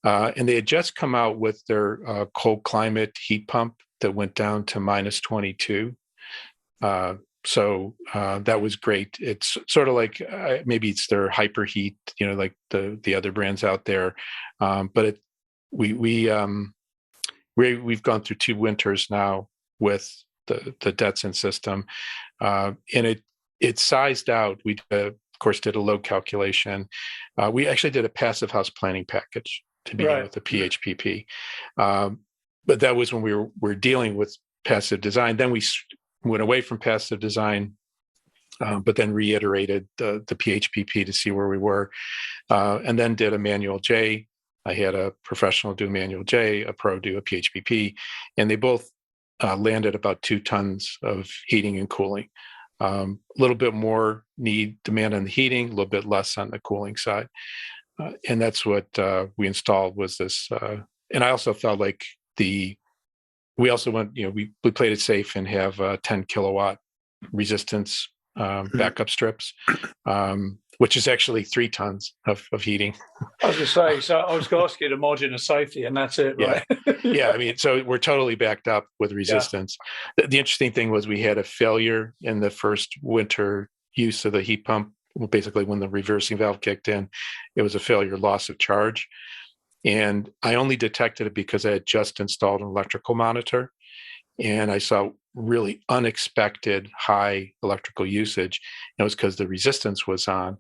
And they had just come out with their cold climate heat pump that went down to -22. So that was great. It's sort of like maybe it's their hyperheat, like the other brands out there. But we've gone through 2 winters now with the Detson system, and it's sized out. We of course did a load calculation. We actually did a passive house planning package to begin with the PHPP, but that was when we were dealing with passive design. Then we went away from passive design, but then reiterated the PHPP to see where we were, and then did a manual J. I had a professional do a manual J, a pro do a PHPP, and they both landed about 2 tons of heating and cooling. A little bit more demand on the heating, a little bit less on the cooling side. And that's what we installed was this. And I also felt like we also went, we played it safe and have 10 kilowatt resistance backup strips, which is actually 3 tons of heating. I was going to say, so I was going to ask you the margin of safety, and that's it, right? Yeah, I mean, so we're totally backed up with resistance. Yeah. The interesting thing was we had a failure in the first winter use of the heat pump. Basically, when the reversing valve kicked in, it was a failure, loss of charge. And I only detected it because I had just installed an electrical monitor, and I saw really unexpected high electrical usage. And it was because the resistance was on.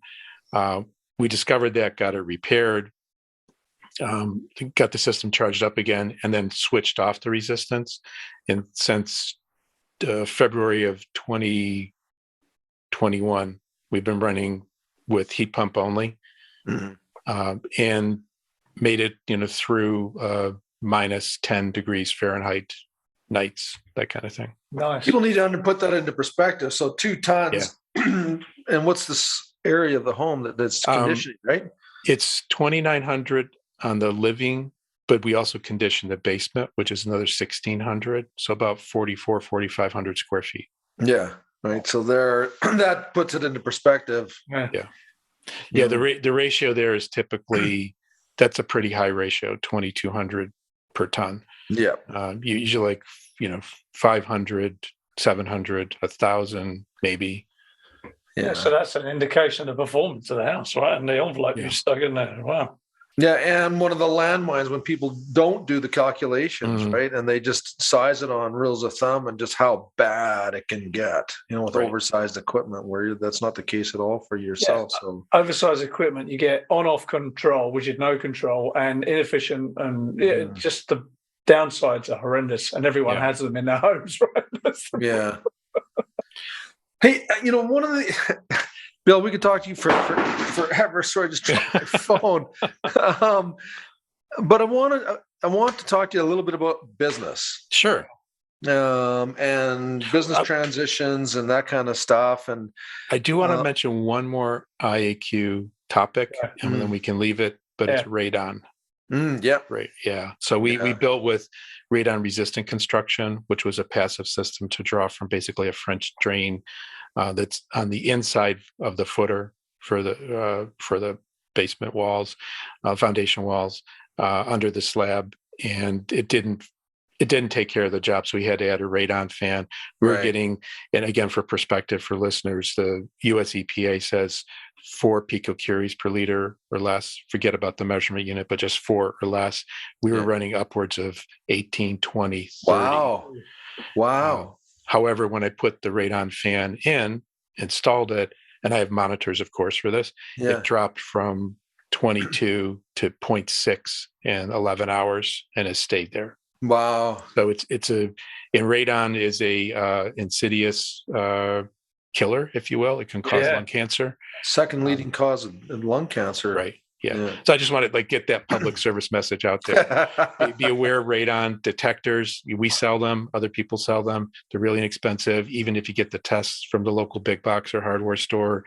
We discovered that, got it repaired, got the system charged up again, and then switched off the resistance. And since February of 2021, we've been running with heat pump only, and made it, through minus 10 degrees Fahrenheit nights, that kind of thing. Nice. People need to put that into perspective. So 2 tons, and what's this area of the home that's conditioning, right? It's 2,900 on the living, but we also condition the basement, which is another 1,600. So about 4,500 square feet. Yeah. Right. So that puts it into perspective. Yeah. The ratio there is typically, that's a pretty high ratio, 2,200 per ton. Yeah. Usually 500, 700, 1,000, maybe. Yeah. So that's an indication of the performance of the house, right? And the envelope you stuck in there. Wow. Yeah, and one of the landmines when people don't do the calculations, right, and they just size it on rules of thumb, and just how bad it can get, with oversized equipment, where that's not the case at all for yourself. So oversized equipment, you get on-off control, which is no control, and inefficient, and just the downsides are horrendous, and everyone has them in their homes, right? Yeah. Hey, one of the Bill, we could talk to you forever. Sorry, just trying my phone. But I want to talk to you a little bit about business. Sure. And business transitions and that kind of stuff. And I do want to mention one more IAQ topic, and then we can leave it. But it's radon. Right. Yeah. So we built with radon resistant construction, which was a passive system to draw from basically a French drain that's on the inside of the footer for the basement walls, foundation walls, under the slab, and it didn't take care of the job. So we had to add a radon fan. We were getting, and again, for perspective for listeners, the US EPA says 4 picocuries per liter or less. Forget about the measurement unit, but just 4 or less. We were running upwards of 18, 20, 30. Wow. However, when I put the radon fan in, installed it, and I have monitors, of course, for this, it dropped from 22 to 0.6 in 11 hours and has stayed there. Wow. So radon is a insidious killer, if you will. It can cause lung cancer. Second leading cause of lung cancer. Right. Yeah. So I just want to get that public service message out there. Be aware of radon detectors. We sell them. Other people sell them. They're really inexpensive. Even if you get the tests from the local big box or hardware store,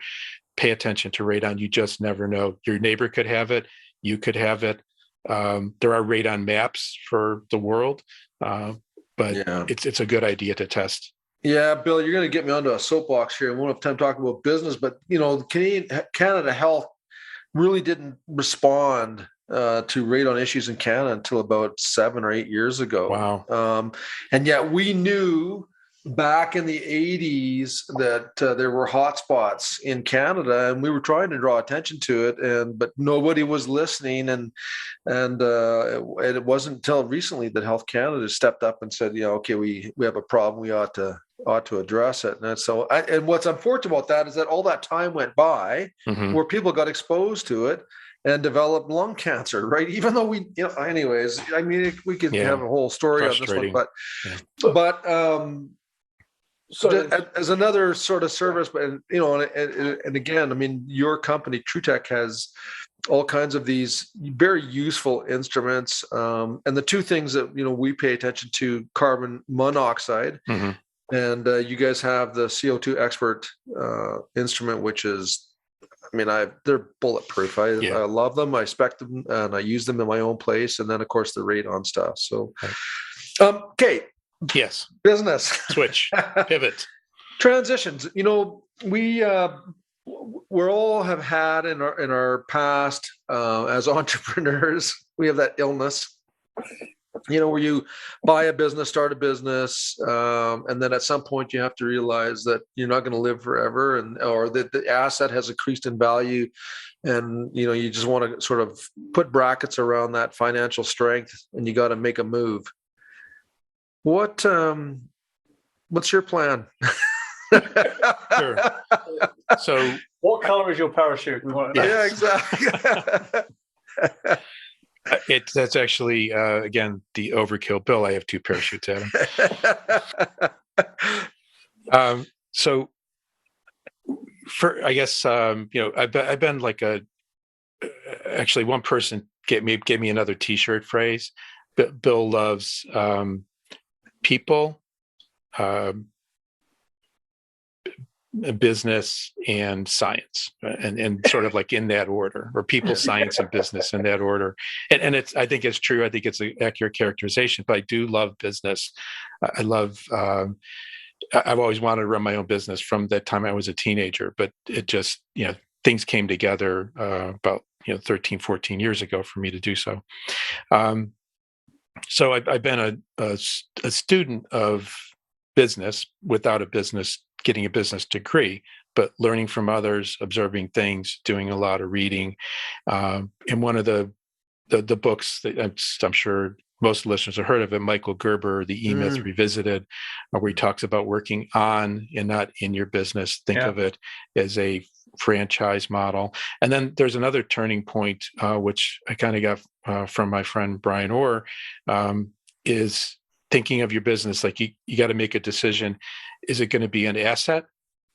pay attention to radon. You just never know. Your neighbor could have it. You could have it. There are radon maps for the world, but it's a good idea to test. Yeah, Bill, you're going to get me onto a soapbox here. I won't have time talking about business, but Canada Health really didn't respond to radon issues in Canada until about 7 or 8 years ago. Wow. And yet we knew back in the 80s that there were hotspots in Canada, and we were trying to draw attention to it, but nobody was listening. And it wasn't until recently that Health Canada stepped up and said, okay, we have a problem. We ought to address it. And what's unfortunate about that is that all that time went by where people got exposed to it and developed lung cancer, right? Even though anyways, I mean, we could have a whole story on this one, so as another sort of service, and again, I mean, your company TruTech has all kinds of these very useful instruments, and the two things that we pay attention to: carbon monoxide, and you guys have the CO2 expert instrument, which is, they're bulletproof. I love them. I spec them, and I use them in my own place, and then of course the radon stuff. So, okay. Yes. Business. Switch. Pivot. Transitions. We all have had in our past as entrepreneurs, we have that illness where you buy a business, start a business, and then at some point you have to realize that you're not going to live forever, or that the asset has increased in value, and you just want to sort of put brackets around that financial strength, and you got to make a move. What's your plan? Sure. So, what color is your parachute? Yeah, exactly. That's actually again the overkill. Bill, I have 2 parachutes, Adam. So, I guess I've been like actually one person gave me another T-shirt phrase. Bill loves people, business, and science, and sort of like in that order, or people, science, and business in that order. And I think it's true. I think it's an accurate characterization. But I do love business. I love. I've always wanted to run my own business from that time I was a teenager. But it just things came together about 13, 14 years ago for me to do so. So I've been a student of business without getting a business degree, but learning from others, observing things, doing a lot of reading. And one of the books that I'm sure most listeners have heard of it, Michael Gerber, The E-Myth Revisited, where he talks about working on and not in your business. Think of it as a franchise model. And then there's another turning point, which I kind of got from my friend Brian Orr, is thinking of your business like you got to make a decision. Is it going to be an asset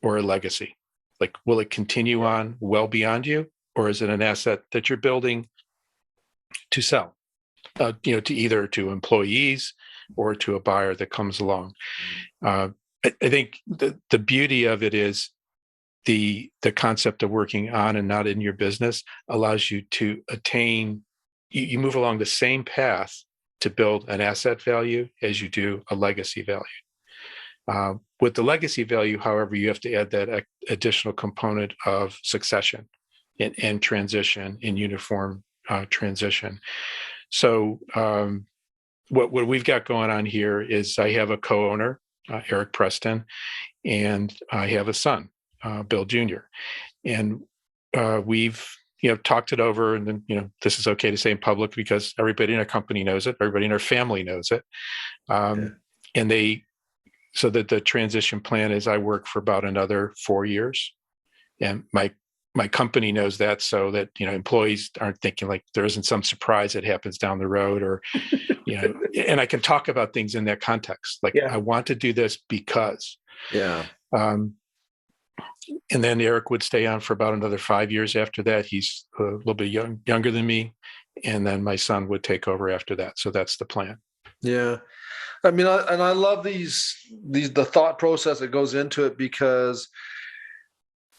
or a legacy? Like, will it continue on well beyond you, or is it an asset that you're building to sell, to either to employees or to a buyer that comes along? I think the beauty of it is the concept of working on and not in your business allows you to attain. You move along the same path to build an asset value as you do a legacy value. With the legacy value, however, you have to add that additional component of succession and transition in uniform transition. So what we've got going on here is I have a co-owner, Eric Preston, and I have a son, Bill Jr. And we've talked it over, and then, this is okay to say in public because everybody in our company knows it. Everybody in our family knows it. And so that the transition plan is I work for about another 4 years, and my company knows that, so that, employees aren't thinking like there isn't some surprise that happens down the road, or, and I can talk about things in that context. Like, I want to do this because, and then Eric would stay on for about another 5 years after that. He's a little bit younger than me. And then my son would take over after that. So that's the plan. Yeah. I mean, I love the thought process that goes into it, because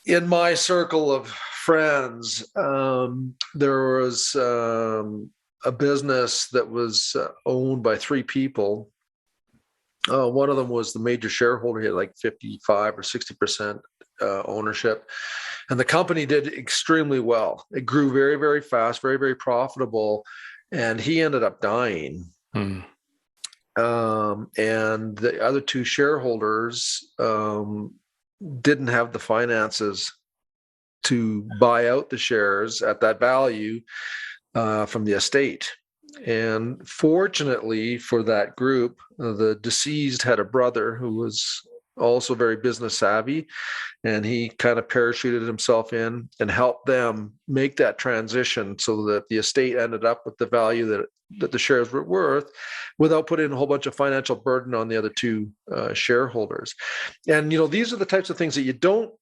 in my circle of friends, there was a business that was owned by 3 people. One of them was the major shareholder. He had like 55 or 60% ownership, and the company did extremely well. It grew very, very fast, very, very profitable, and he ended up dying. And the other 2 shareholders didn't have the finances to buy out the shares at that value from the estate. And fortunately for that group, the deceased had a brother who was also very business savvy, and he kind of parachuted himself in and helped them make that transition so that the estate ended up with the value that the shares were worth, without putting a whole bunch of financial burden on the other 2 shareholders. And these are the types of things that you don't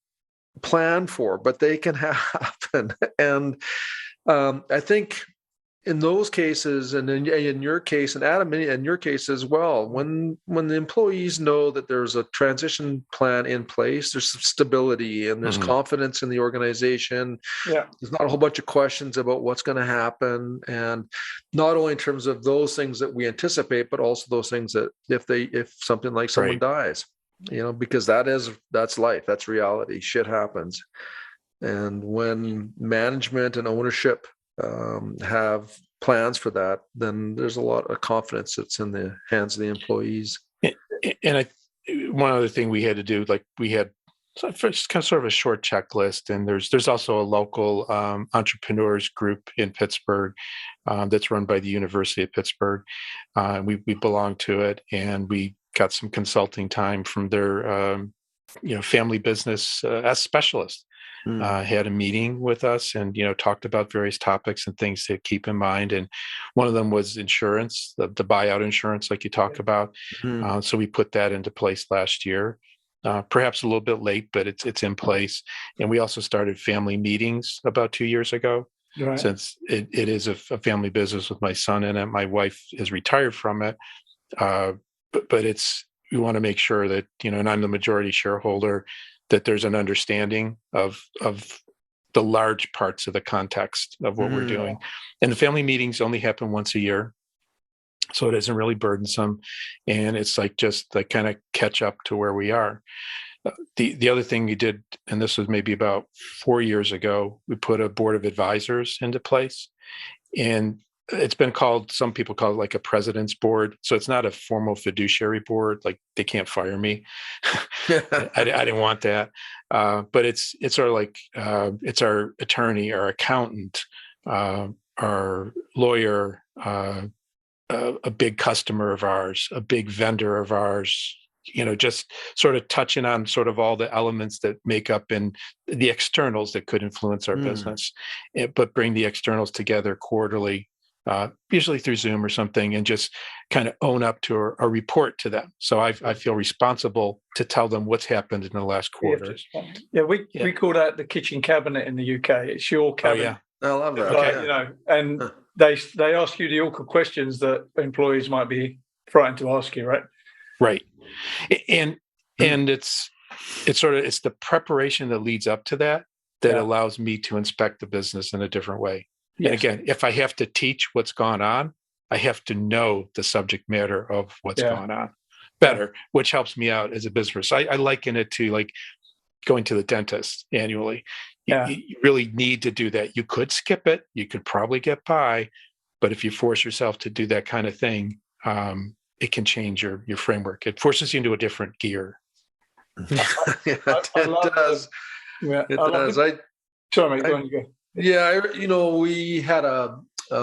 plan for, but they can happen. And I think in those cases, and in your case, and Adam, in your case as well, when the employees know that there's a transition plan in place, there's some stability and there's confidence in the organization. There's not a whole bunch of questions about what's going to happen, and not only in terms of those things that we anticipate, but also those things that if something like someone dies, because that's life, that's reality, shit happens. And when management and ownership have plans for that, then there's a lot of confidence that's in the hands of the employees. And one other thing we had to do, like we had first kind of sort of a short checklist, and there's also a local entrepreneurs group in Pittsburgh that's run by the University of Pittsburgh. We belong to it, and we got some consulting time from their family business as specialists. Had a meeting with us and talked about various topics and things to keep in mind, and one of them was insurance, the buyout insurance like you talked about. So we put that into place last year, perhaps a little bit late, but it's in place. And we also started family meetings about 2 years ago. Right. Since it is a family business with my son in it. My wife is retired from it, but we want to make sure that and I'm the majority shareholder, that there's an understanding of the large parts of the context of what we're doing. And the family meetings only happen once a year, so it isn't really burdensome. And it's just kind of catch up to where we are. The other thing we did, and this was maybe about 4 years ago, we put a board of advisors into place. And it's been called, some people call it like a president's board. So it's not a formal fiduciary board. Like they can't fire me. I didn't want that. But it's sort of like, it's our attorney, our accountant, our lawyer, a big customer of ours, a big vendor of ours, just sort of touching on sort of all the elements that make up in the externals that could influence our business, but bring the externals together quarterly, usually through Zoom or something, and just kind of own up to a report to them. So I feel responsible to tell them what's happened in the last quarter. We call that the kitchen cabinet in the UK. It's your cabinet. Oh, yeah. I love that. Okay. And they ask you the awkward questions that employees might be frightened to ask you, right? Right. And it's the preparation that leads up to that allows me to inspect the business in a different way. Yes. And again, if I have to teach what's gone on, I have to know the subject matter of what's gone on better, which helps me out as a business. I liken it to like going to the dentist annually. You really need to do that. You could skip it. You could probably get by. But if you force yourself to do that kind of thing, it can change your framework. It forces you into a different gear. It does. It does. Sorry, mate. Go on, you go. Yeah, we had a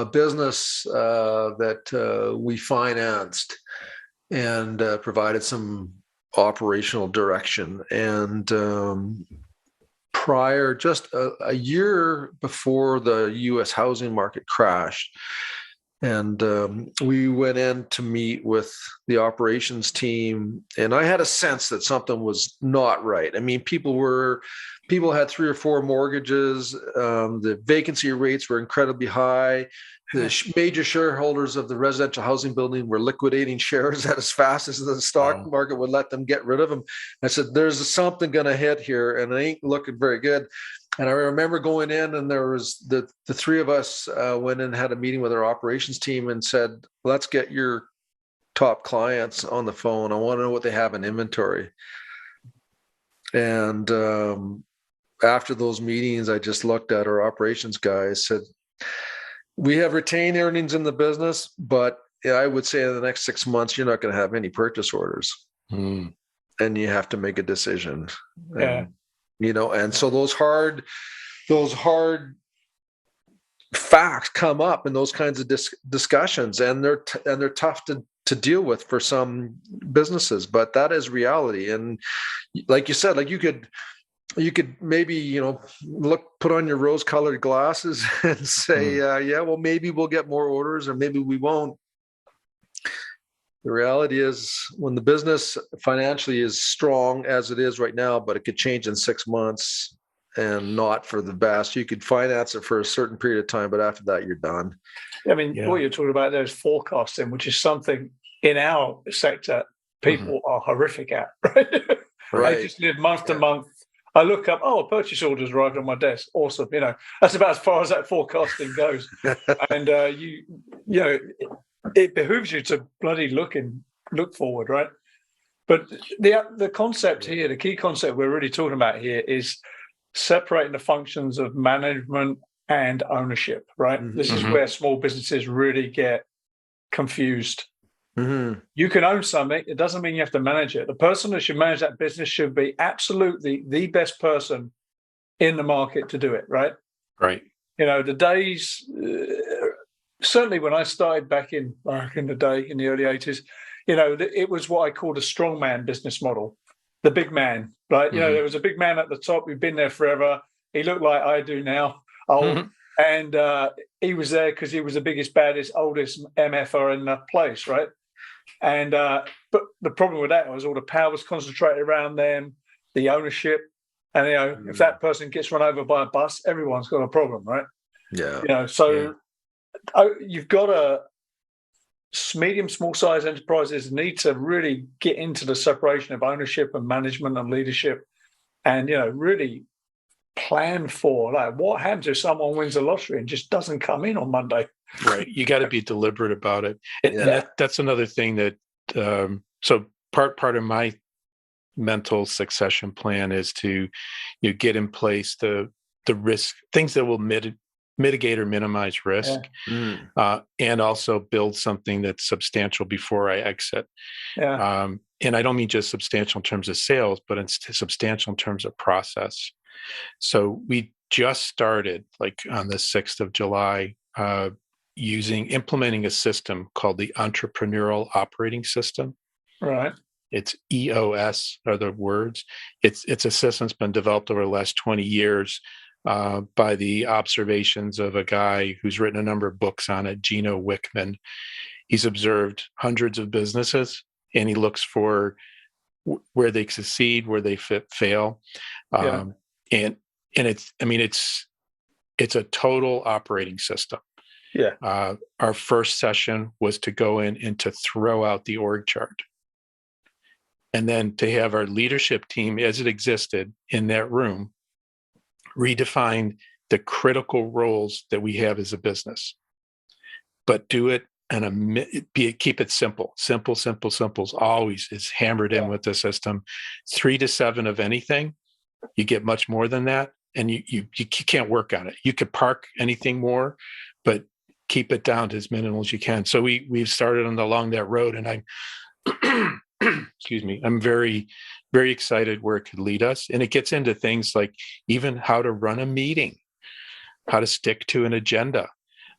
business that we financed and provided some operational direction. And just a year before the U.S. housing market crashed, and we went in to meet with the operations team, and I had a sense that something was not right. I mean, people had 3 or 4 mortgages. The vacancy rates were incredibly high. The major shareholders of the residential housing building were liquidating shares as fast as the stock market would let them get rid of them. I said, there's something going to hit here, and it ain't looking very good. And I remember going in, and there was the 3 of us went in and had a meeting with our operations team and said, let's get your top clients on the phone. I want to know what they have in inventory. And after those meetings, I just looked at our operations guys, said, we have retained earnings in the business, but I would say in the next 6 months, you're not going to have any purchase orders. And you have to make a decision. And, and so those hard facts come up in those kinds of discussions, and they're tough to deal with for some businesses, but that is reality. And like you said, like you could maybe, put on your rose-colored glasses and say, well, maybe we'll get more orders or maybe we won't. The reality is, when the business financially is strong as it is right now, but it could change in 6 months and not for the best. You could finance it for a certain period of time, but after that, you're done. I mean, what you're talking about there is forecasting, which is something in our sector people are horrific at, right? Right. I just live month to month. I look up, a purchase order's arrived on my desk. Awesome. That's about as far as that forecasting goes. And it behooves you to bloody look forward, right? But the concept here, the key concept we're really talking about here is separating the functions of management and ownership, right? This is where small businesses really get confused. You can own something. It doesn't mean you have to manage it. The person that should manage that business should be absolutely the best person in the market to do it, right? Right. The days, certainly when I started back in the day, in the early 80s, it was what I called a strongman business model, the big man, right? There was a big man at the top who'd been there forever. He looked like I do now, old. And he was there because he was the biggest, baddest, oldest MFer in the place, right? And but the problem with that was all the power was concentrated around them, the ownership, and if that person gets run over by a bus, everyone's got a problem, right? Yeah. You've got medium, small size enterprises need to really get into the separation of ownership and management and leadership, and really plan for what happens if someone wins the lottery and just doesn't come in on Monday. Right. You got to be deliberate about it. And that's another thing that, so part of my mental succession plan is to get in place the risk, things that will mitigate or minimize risk, and also build something that's substantial before I exit. And I don't mean just substantial in terms of sales, but it's substantial in terms of process. So we just started on the 6th of July, implementing a system called the Entrepreneurial Operating System. Right. It's EOS are the words. It's a system that's been developed over the last 20 years by the observations of a guy who's written a number of books on it, Gino Wickman. He's observed hundreds of businesses, and he looks for where they succeed, where they fail. And it's a total operating system. Our first session was to go in and to throw out the org chart, and then to have our leadership team as it existed in that room redefine the critical roles that we have as a business, but do it keep it simple always is hammered in with the system. 3 to 7 of anything, you get much more than that, and you can't work on it. You could park anything more, but keep it down to as minimal as you can. So we've started along that road, and I'm excuse me, I'm very, very excited where it could lead us. And it gets into things like even how to run a meeting, how to stick to an agenda.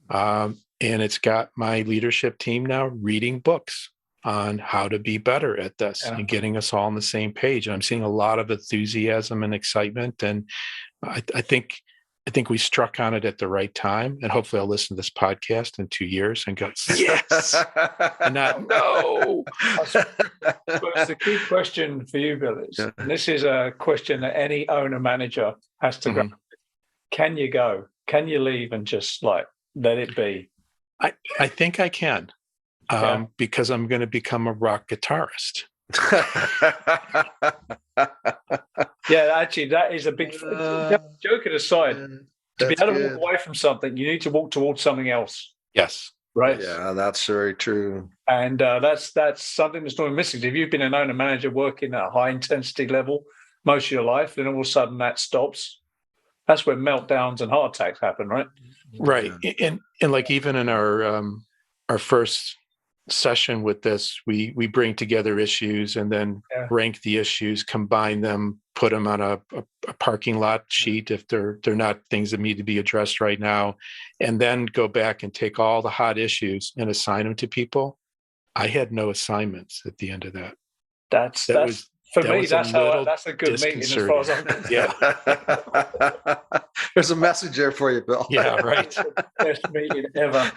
And it's got my leadership team now reading books on how to be better at this and getting us all on the same page. And I'm seeing a lot of enthusiasm and excitement. And I think we struck on it at the right time. And hopefully I'll listen to this podcast in 2 years and go, yes, and not no. But the key question for you, Bill, is, and this is a question that any owner manager has to go, can you go? Can you leave and just let it be? I think I can, because I'm going to become a rock guitarist. Actually, that is a big joking aside. To be able to walk away from something, you need to walk towards something else. Yes. Right. Yeah, that's very true. And that's something that's not missing. If you've been an owner manager working at a high intensity level most of your life, then all of a sudden that stops. That's where meltdowns and heart attacks happen, right? Right. And even in our first session with this, we bring together issues and then rank the issues, combine them, put them on a parking lot sheet if they're not things that need to be addressed right now, and then go back and take all the hot issues and assign them to people. I had no assignments at the end of that. That's for me. That's a good meeting as far as I'm concerned. Yeah. There's a message there for you, Bill. Yeah, right. Best meeting ever.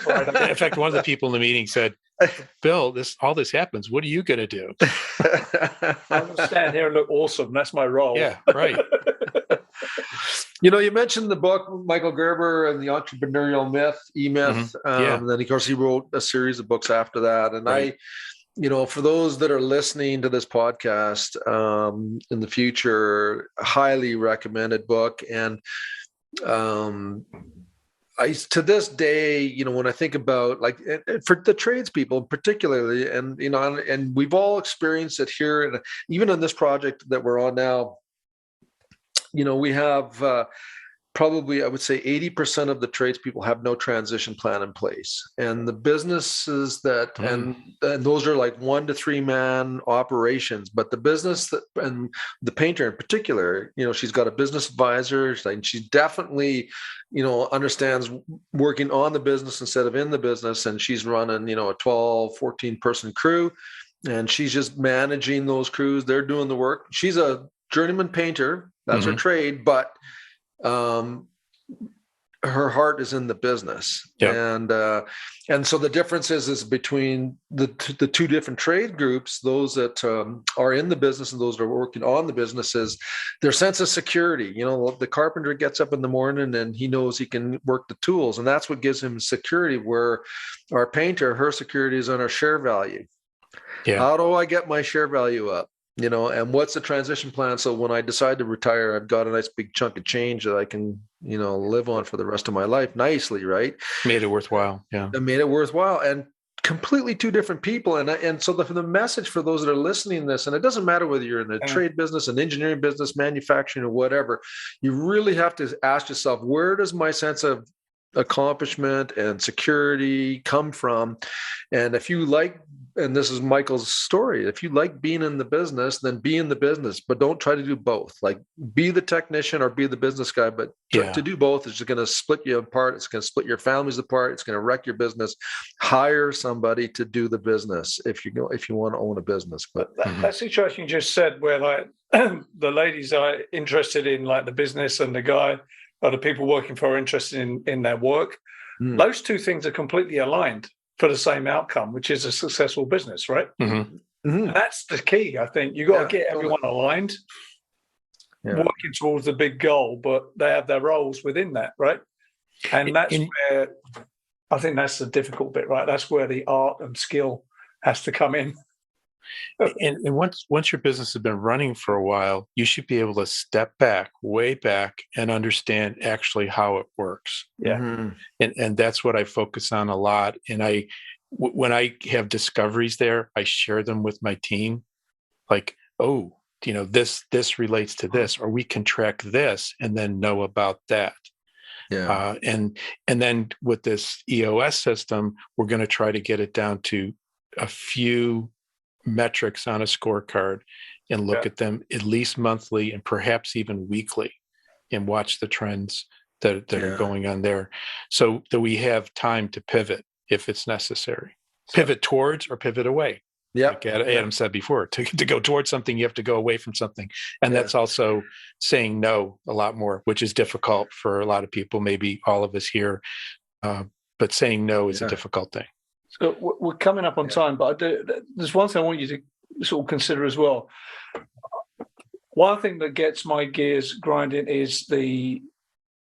In fact, one of the people in the meeting said, Bill, all this happens. What are you going to do? I'm going to stand here and look awesome. That's my role. Yeah, right. You mentioned the book, Michael Gerber and the Entrepreneurial Myth, E-Myth. And then, of course, he wrote a series of books after that. And right. For those that are listening to this podcast in the future, highly recommended book. And to this day, when I think about for the tradespeople particularly, and we've all experienced it here, and even in this project that we're on now, we have probably, I would say 80% of the tradespeople have no transition plan in place. And the businesses that, and those are like 1 to 3 man operations, but the business that, and the painter in particular, she's got a business advisor, and she definitely, understands working on the business instead of in the business. And she's running, a 12, 14 person crew, and she's just managing those crews. They're doing the work. She's a journeyman painter. That's her trade, but her heart is in the business. Yep. And so the difference is between the two different trade groups, those that are in the business and those that are working on the business, is their sense of security. The carpenter gets up in the morning and he knows he can work the tools, and that's what gives him security, where our painter, her security is on our share value. Yeah. How do I get my share value up? And what's the transition plan? So when I decide to retire, I've got a nice big chunk of change that I can, live on for the rest of my life nicely, right? Made it worthwhile. Yeah. It made it worthwhile. And completely two different people. And so the message for those that are listening to this, and it doesn't matter whether you're in the trade business, an engineering business, manufacturing, or whatever, you really have to ask yourself, where does my sense of accomplishment and security come from? And if you like, and this is Michael's story, if you like being in the business, then be in the business, but don't try to do both. Like, be the technician or be the business guy, but to do both is just going to split you apart. It's going to split your families apart. It's going to wreck your business. Hire somebody to do the business if you want to own a business. But that situation you just said, where like the ladies are interested in like the business and the guy or the people working for are interested in their work. Those two things are completely aligned for the same outcome, which is a successful business, right? And that's the key. I think you got to get everyone aligned, working towards the big goal, but they have their roles within that, right? And that's where I think that's the difficult bit, right? That's where the art and skill has to come in. And once your business has been running for a while, you should be able to step back, way back, and understand actually how it works. Yeah. And that's what I focus on a lot. And when I have discoveries there, I share them with my team. Like, this relates to this, or we can track this and then know about that. Yeah. And then with this EOS system, we're going to try to get it down to a few metrics on a scorecard and look at them at least monthly and perhaps even weekly, and watch the trends that are going on there, so that we have time to pivot if it's necessary. Pivot towards or pivot away. Yeah. Like Adam said before, to go towards something, you have to go away from something. And that's also saying no a lot more, which is difficult for a lot of people, maybe all of us here. But saying no is a difficult thing. So we're coming up on time, but there's one thing I want you to sort of consider as well. One thing that gets my gears grinding is the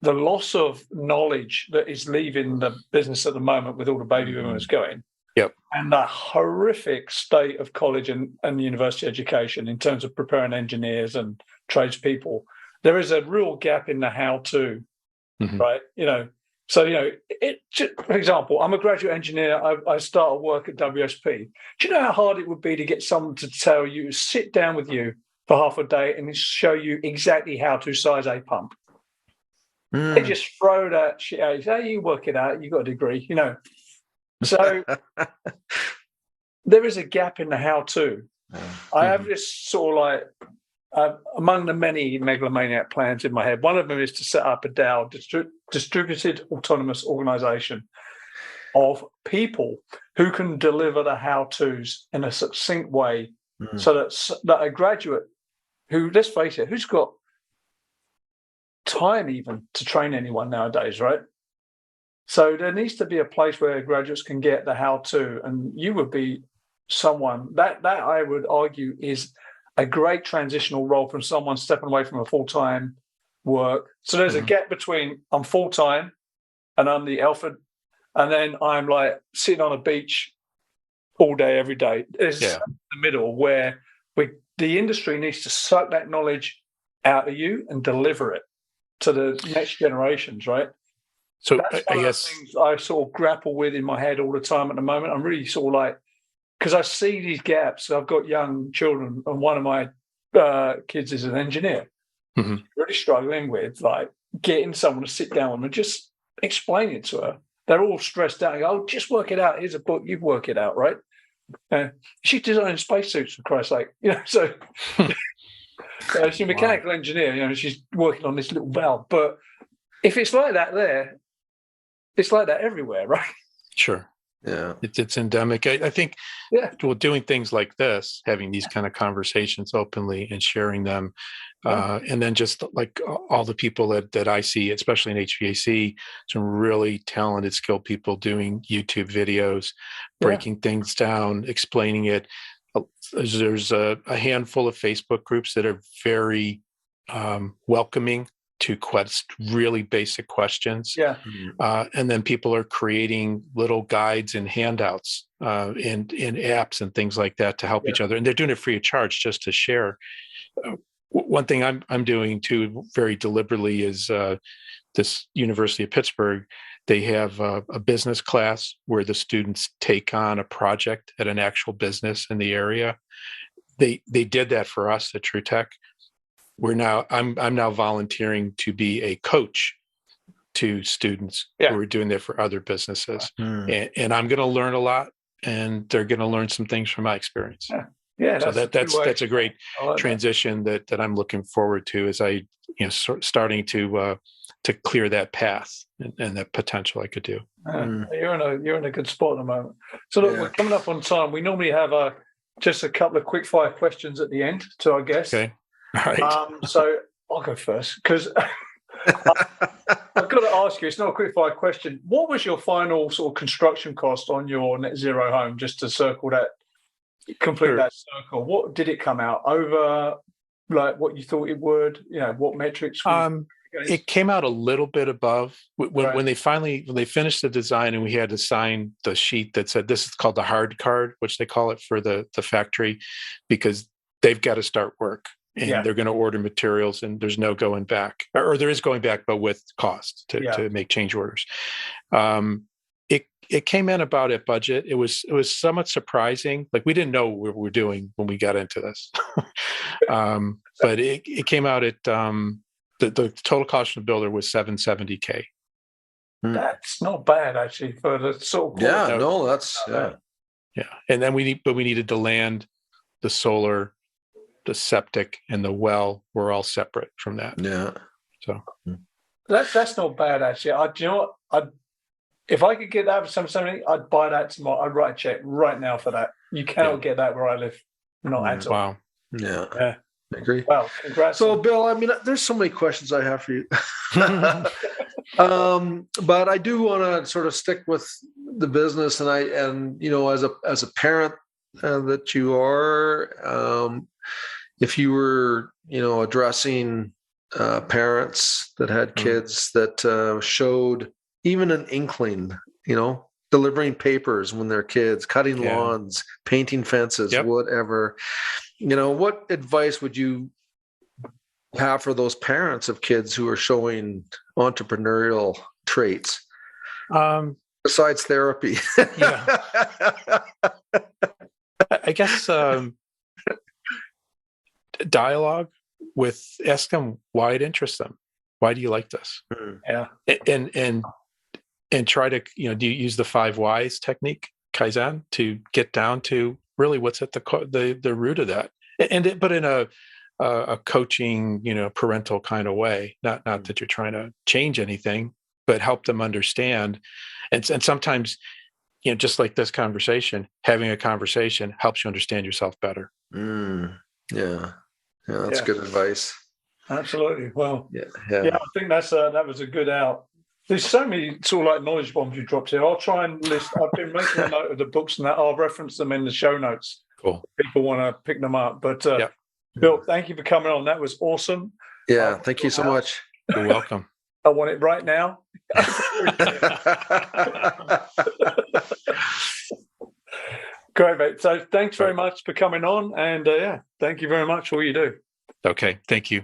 loss of knowledge that is leaving the business at the moment with all the baby boomers going. Yep. And the horrific state of college and university education in terms of preparing engineers and tradespeople. There is a real gap in the how-to, right? So, for example, I'm a graduate engineer. I started work at WSP. Do you know how hard it would be to get someone to tell you, sit down with you for half a day and show you exactly how to size a pump? They just throw that shit out. You say, you work it out. You got a degree, So there is a gap in the how-to. I have this sort of like, among the many megalomaniac plans in my head, one of them is to set up a DAO, distributed autonomous organization of people who can deliver the how-tos in a succinct way, so that a graduate who, let's face it, who's got time even to train anyone nowadays, right? So there needs to be a place where graduates can get the how-to, and you would be someone that I would argue is a great transitional role from someone stepping away from a full-time work. So there's a gap between I'm full-time and I'm the alpha, and then I'm like sitting on a beach all day, every day. It's the middle where the industry needs to suck that knowledge out of you and deliver it to the next generations, right? So that's one of the things I sort of grapple with in my head all the time at the moment. I'm really sort of like, because I see these gaps. I've got young children, and one of my kids is an engineer, really struggling with like getting someone to sit down and just explain it to her. They're all stressed out. Oh, just work it out. Here's a book. You work it out, right? She's designing spacesuits, for Christ's sake. So she's a mechanical engineer. She's working on this little valve. But if it's like that there, it's like that everywhere, right? Sure. Yeah, it's endemic. I think, doing things like this, having these kind of conversations openly and sharing them, and then just like all the people that I see, especially in HVAC, some really talented, skilled people doing YouTube videos, breaking things down, explaining it. There's a handful of Facebook groups that are very welcoming to really basic questions. And then people are creating little guides and handouts and apps and things like that to help each other. And they're doing it free of charge just to share. One thing I'm doing too, very deliberately, is this University of Pittsburgh. They have a business class where the students take on a project at an actual business in the area. They did that for us at TruTech. I'm now volunteering to be a coach to students who are doing that for other businesses, and I'm going to learn a lot, and they're going to learn some things from my experience. So that's a great transition that I'm looking forward to as I starting to clear that path and that potential I could do. You're in a good spot at the moment. So look, we're coming up on time. We normally have just a couple of quick fire questions at the end to our guests. Okay. Right. So I'll go first because I've got to ask you, it's not a quick fire question. What was your final sort of construction cost on your net zero home, just to complete that circle? What did it come out over, like what you thought it would? What metrics? It came out a little bit above when they finished the design, and we had to sign the sheet that said this is called the hard card, which they call it for the factory, because they've got to start work. And they're going to order materials, and there's no going back, or there is going back, but with cost to make change orders. It came in about at budget. It was somewhat surprising. Like, we didn't know what we were doing when we got into this, but it came out at the total cost of the builder was $770K. That's not bad actually for the sort of And then we needed to land, the solar, the septic, and the well were all separate from that. So that's not bad actually. If I could get that for something, I'd buy that tomorrow. I'd write a check right now for that. You cannot get that where I live. Not at all. Wow. I agree. Well, congrats. So, Bill, there's so many questions I have for you. But I do want to sort of stick with the business, and as a parent that you are, if you were, addressing parents that had kids that showed even an inkling, delivering papers when they're kids, cutting lawns, painting fences, whatever, what advice would you have for those parents of kids who are showing entrepreneurial traits besides therapy? I guess dialogue ask them why it interests them. Why do you like this? And try to do you use the 5 whys technique, Kaizen, to get down to really what's at the root of that, but in a coaching, parental kind of way, not that you're trying to change anything, but help them understand. And sometimes, just like this conversation, having a conversation helps you understand yourself better. That's good advice. Absolutely. Well, I think that was a good out. There's so many sort of like knowledge bombs you dropped here. I'll try and list. I've been making a note of the books and that. I'll reference them in the show notes. Cool. People want to pick them up. But Bill, thank you for coming on. That was awesome. Yeah, thank you so much. You're welcome. I want it right now. Great, mate. So thanks very much for coming on. And thank you very much for all you do. Okay, thank you.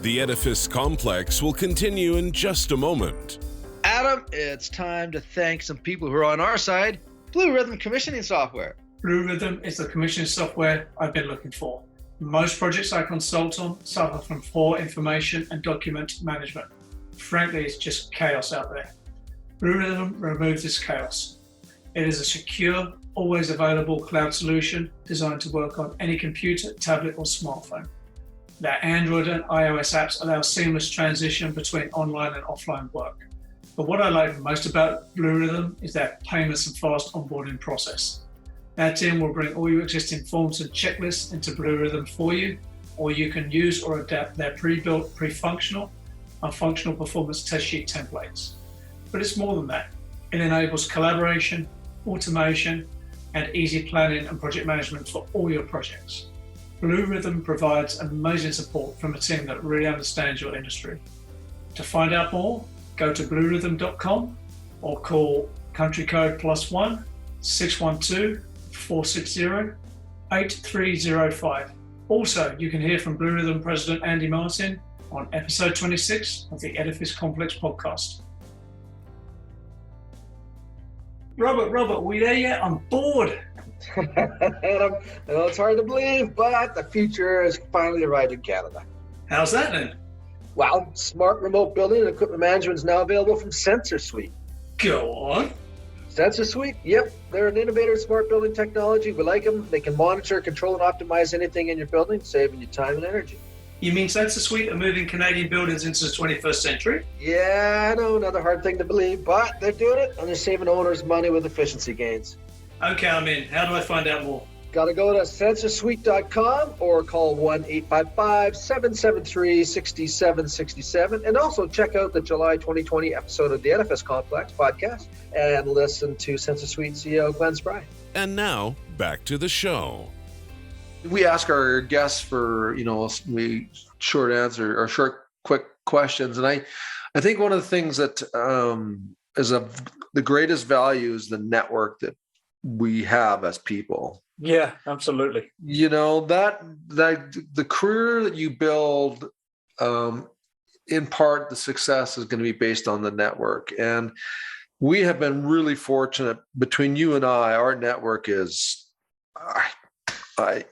The Edifice Complex will continue in just a moment. Adam, it's time to thank some people who are on our side. Blue Rhythm Commissioning Software. Blue Rhythm is the commissioning software I've been looking for. Most projects I consult on suffer from poor information and document management. frankly, it's just chaos out there. Blue Rhythm removes this chaos. It is a secure, always available cloud solution designed to work on any computer, tablet, or smartphone. Their Android and iOS apps allow seamless transition between online and offline work. But what I like most about Blue Rhythm is their painless and fast onboarding process. Our team will bring all your existing forms and checklists into Blue Rhythm for you, or you can use or adapt their pre-built, pre-functional and functional performance test sheet templates. But it's more than that. It enables collaboration, automation, and easy planning and project management for all your projects. Blue Rhythm provides amazing support from a team that really understands your industry. To find out more, go to bluerhythm.com or call country code +1 612 460 8305. Also, you can hear from Blue Rhythm President Andy Martin on episode 26 of the Edifice Complex podcast. Robert, we there yet? I'm bored. Adam, I know it's hard to believe, but the future has finally arrived in Canada. How's that then? Well, smart remote building and equipment management is now available from SensorSuite. Go on. SensorSuite, yep, they're an innovator in smart building technology. We like them. They can monitor, control, and optimize anything in your building, saving you time and energy. You mean SensorSuite are moving Canadian buildings into the 21st century? Yeah, I know, another hard thing to believe, but they're doing it, and they're saving owners money with efficiency gains. Okay, I'm in. How do I find out more? Got to go to sensorsuite.com or call 1-855-773-6767. And also check out the July 2020 episode of the Edifice Complex podcast and listen to SensorSuite CEO Glenn Spry. And now, back to the show. We ask our guests for, short answer or short, quick questions. And I think one of the things that is of the greatest value is the network that we have as people. Yeah, absolutely. That the career that you build, in part, the success is going to be based on the network. And we have been really fortunate between you and I. Our network is, how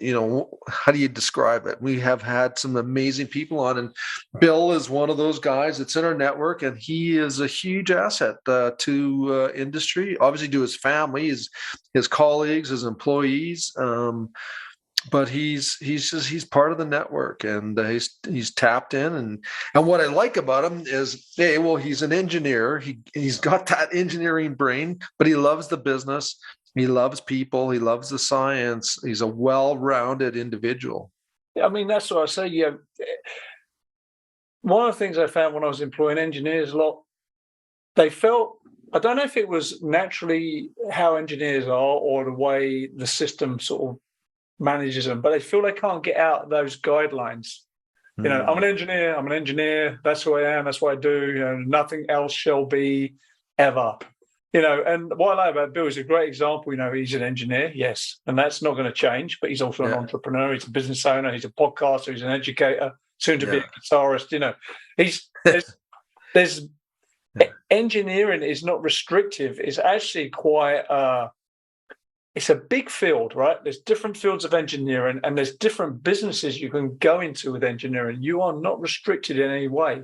do you describe it? We have had some amazing people on, and Bill is one of those guys that's in our network, and he is a huge asset to industry, obviously to his family, his colleagues, his employees. But he's part of the network, and he's tapped in. And what I like about him is, he's an engineer. He's got that engineering brain, but he loves the business. He loves people. He loves the science. He's a well-rounded individual. I mean, that's what I say. Yeah. One of the things I found when I was employing engineers a lot, they felt, I don't know if it was naturally how engineers are or the way the system sort of manages them, but they feel they can't get out of those guidelines. I'm an engineer. That's who I am. That's what I do. Nothing else shall be ever. And what I like about Bill is a great example. He's an engineer, yes, and that's not going to change, but he's also an entrepreneur. He's a business owner. He's a podcaster. He's an educator, soon to be a guitarist. There's engineering is not restrictive. It's actually quite, it's a big field, right? There's different fields of engineering, and there's different businesses you can go into with engineering. You are not restricted in any way.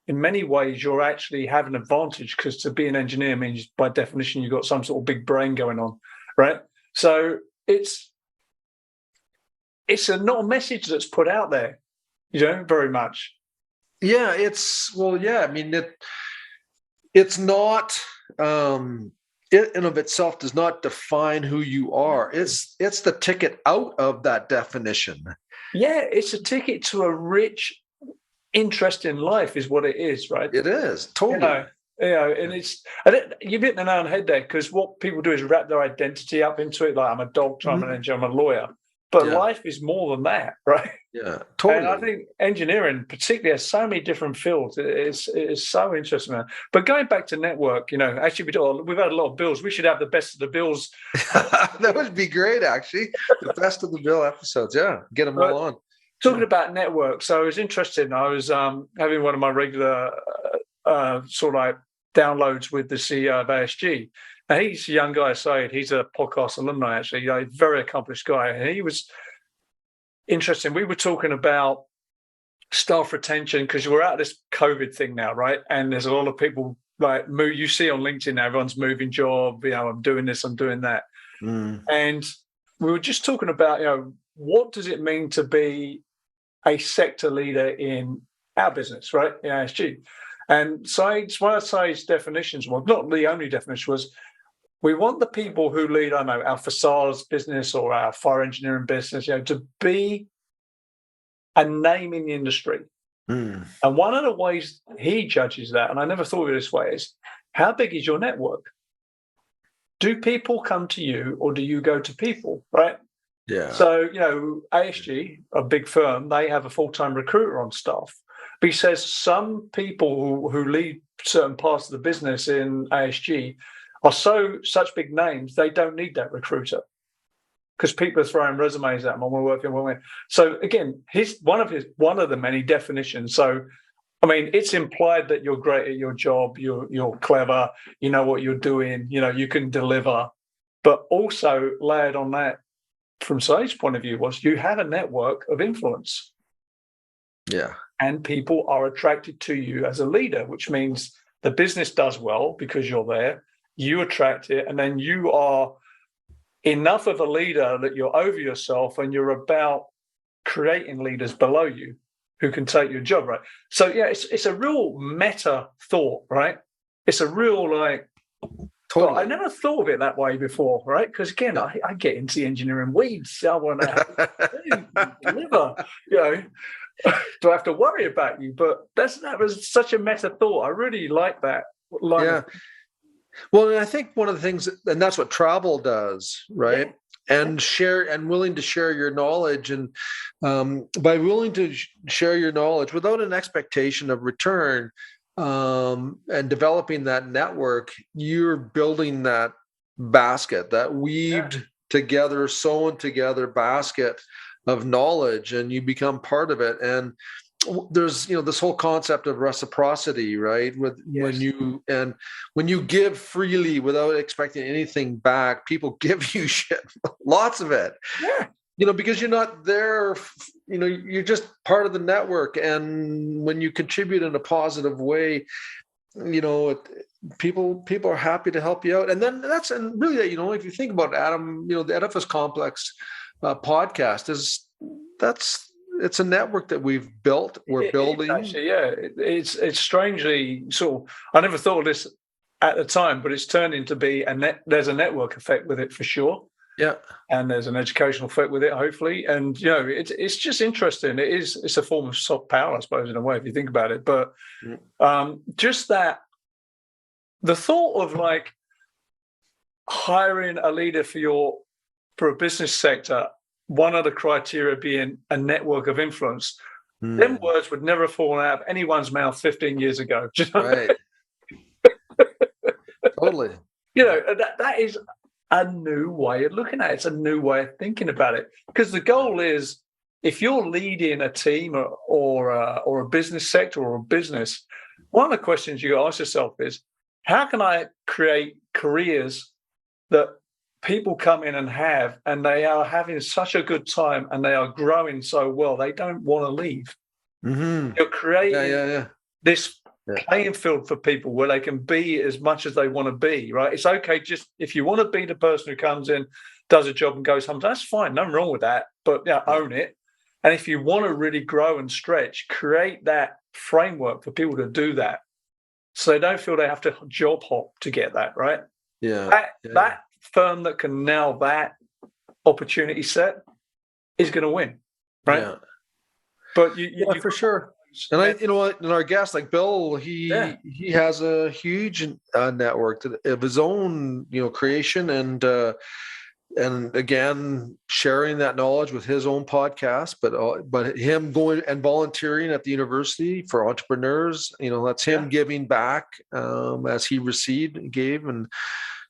In many ways, you're actually have an advantage, because to be an engineer means, by definition, you've got some sort of big brain going on, right? So it's not a message that's put out there, very much. Yeah, it's not, it in of itself does not define who you are. It's the ticket out of that definition. Yeah, it's a ticket to a rich, interesting life is what it is, right? It is, totally. And you've hit the nail on the head there, because what people do is wrap their identity up into it. Like, I'm a doctor, I'm an engineer, I'm a lawyer. But life is more than that, right? Yeah, totally. And I think engineering particularly has so many different fields. It's so interesting, man. But going back to network, actually we've had a lot of Bills. We should have the best of the Bills. That would be great, actually. The best of the Bill episodes, get them all on. Talking about network, so it was interesting. I was having one of my regular sort of like downloads with the CEO of ASG. Now, he's a young guy, Saeed. He's a podcast alumni, actually, a very accomplished guy. And he was interesting. We were talking about staff retention, because we're out of this COVID thing now, right? And there's a lot of people like move. You see on LinkedIn now, everyone's moving job. I'm doing this, I'm doing that. And we were just talking about, what does it mean to be a sector leader in our business, right? In ASG. And one of Said's definitions, well, not the only definition, was we want the people who lead, our facades business or our fire engineering business, to be a name in the industry. And one of the ways he judges that, and I never thought of it this way, is how big is your network? Do people come to you or do you go to people, right? Yeah. So, ASG, a big firm, they have a full-time recruiter on staff. But he says some people who lead certain parts of the business in ASG are such big names, they don't need that recruiter because people are throwing resumes at them and we're working one way. So again, one of the many definitions. So, it's implied that you're great at your job, you're clever, you know what you're doing, you can deliver. But also layered on that, from Said's point of view, was you have a network of influence. Yeah. And people are attracted to you as a leader, which means the business does well because you're there, you attract it, and then you are enough of a leader that you're over yourself and you're about creating leaders below you who can take your job, right? So, it's a real meta thought, right? It's a real totally. I never thought of it that way before, right? Because again, I get into the engineering weeds. I want to deliver, do I have to worry about you? But that was such a meta thought. I really like that. Well, and I think one of the things, and that's what travel does, right? Yeah. And willing to share your knowledge, and by willing to share your knowledge without an expectation of return, and developing that network, you're building that basket, that weaved together, sewn together basket of knowledge, and you become part of it. And there's this whole concept of reciprocity, right? When you give freely without expecting anything back, people give you shit, lots of it. Yeah. Because you're not there, you're just part of the network. And when you contribute in a positive way, people are happy to help you out. And then really, if you think about Adam, the Edifice Complex podcast it's a network that we've built. We're building. Actually, it's strangely sort of. I never thought of this at the time, but it's turned into be there's a network effect with it for sure. Yeah, and there's an educational effect with it, hopefully. And it's just interesting. It's a form of soft power, I suppose, in a way, if you think about it. But just that, the thought of hiring a leader for a business sector. One of the criteria being a network of influence. Them words would never have fallen out of anyone's mouth 15 years ago. Right. Totally. That is a new way of looking at it. It's a new way of thinking about it. Because the goal is, if you're leading a team or a business sector or a business, one of the questions you ask yourself is, how can I create careers that people come in and they are having such a good time and they are growing so well, they don't want to leave. You're creating this playing field for people where they can be as much as they want to be, right? It's okay, just if you want to be the person who comes in, does a job and goes home, that's fine, nothing wrong with that, but own it. And if you want to really grow and stretch, create that framework for people to do that, so they don't feel they have to job hop to get that, right? That firm that can nail that opportunity set is going to win, right? But you for sure. And and our guest like Bill, he has a huge network of his own, creation, and again sharing that knowledge with his own podcast, but him going and volunteering at the university for entrepreneurs, that's him giving back as he gave. And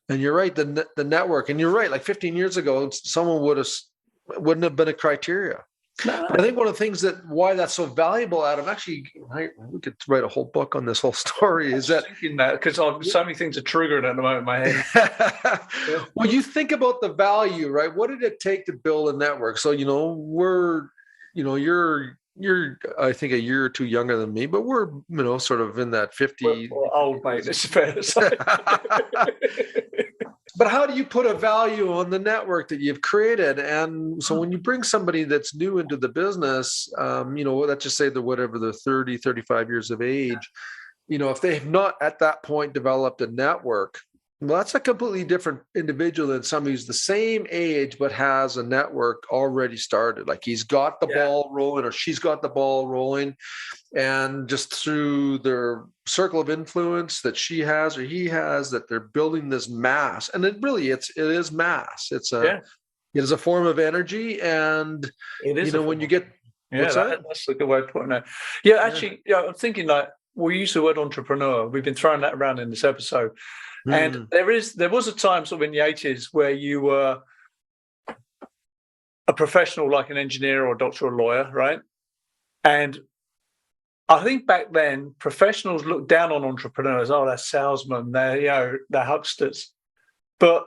you're right, the network, and you're right, 15 years ago, someone wouldn't have been a criteria. No. But I think one of the things why that's so valuable, Adam, actually, we could write a whole book on this whole story, is that because so many things are triggering at the moment in my head. Well, you think about the value, right? What did it take to build a network? So, you're I think, a year or two younger than me, but we're, sort of in that 50. We're old, mate. It's fair to say. But how do you put a value on the network that you've created? And so when you bring somebody that's new into the business, let's just say they're 30, 35 years of age, if they have not at that point developed a network, well, that's a completely different individual than somebody who's the same age but has a network already started. Like he's got the ball rolling, or she's got the ball rolling, and just through their circle of influence that she has or he has, that they're building this mass. And it is mass. It is a form of energy, and it is when you get that's a good way of putting it. Yeah, actually, I'm thinking we use the word entrepreneur. We've been throwing that around in this episode. And there was a time sort of in the 80s where you were a professional like an engineer or a doctor or a lawyer, right? And I think back then professionals looked down on entrepreneurs. Oh, they're salesmen, they're hucksters. But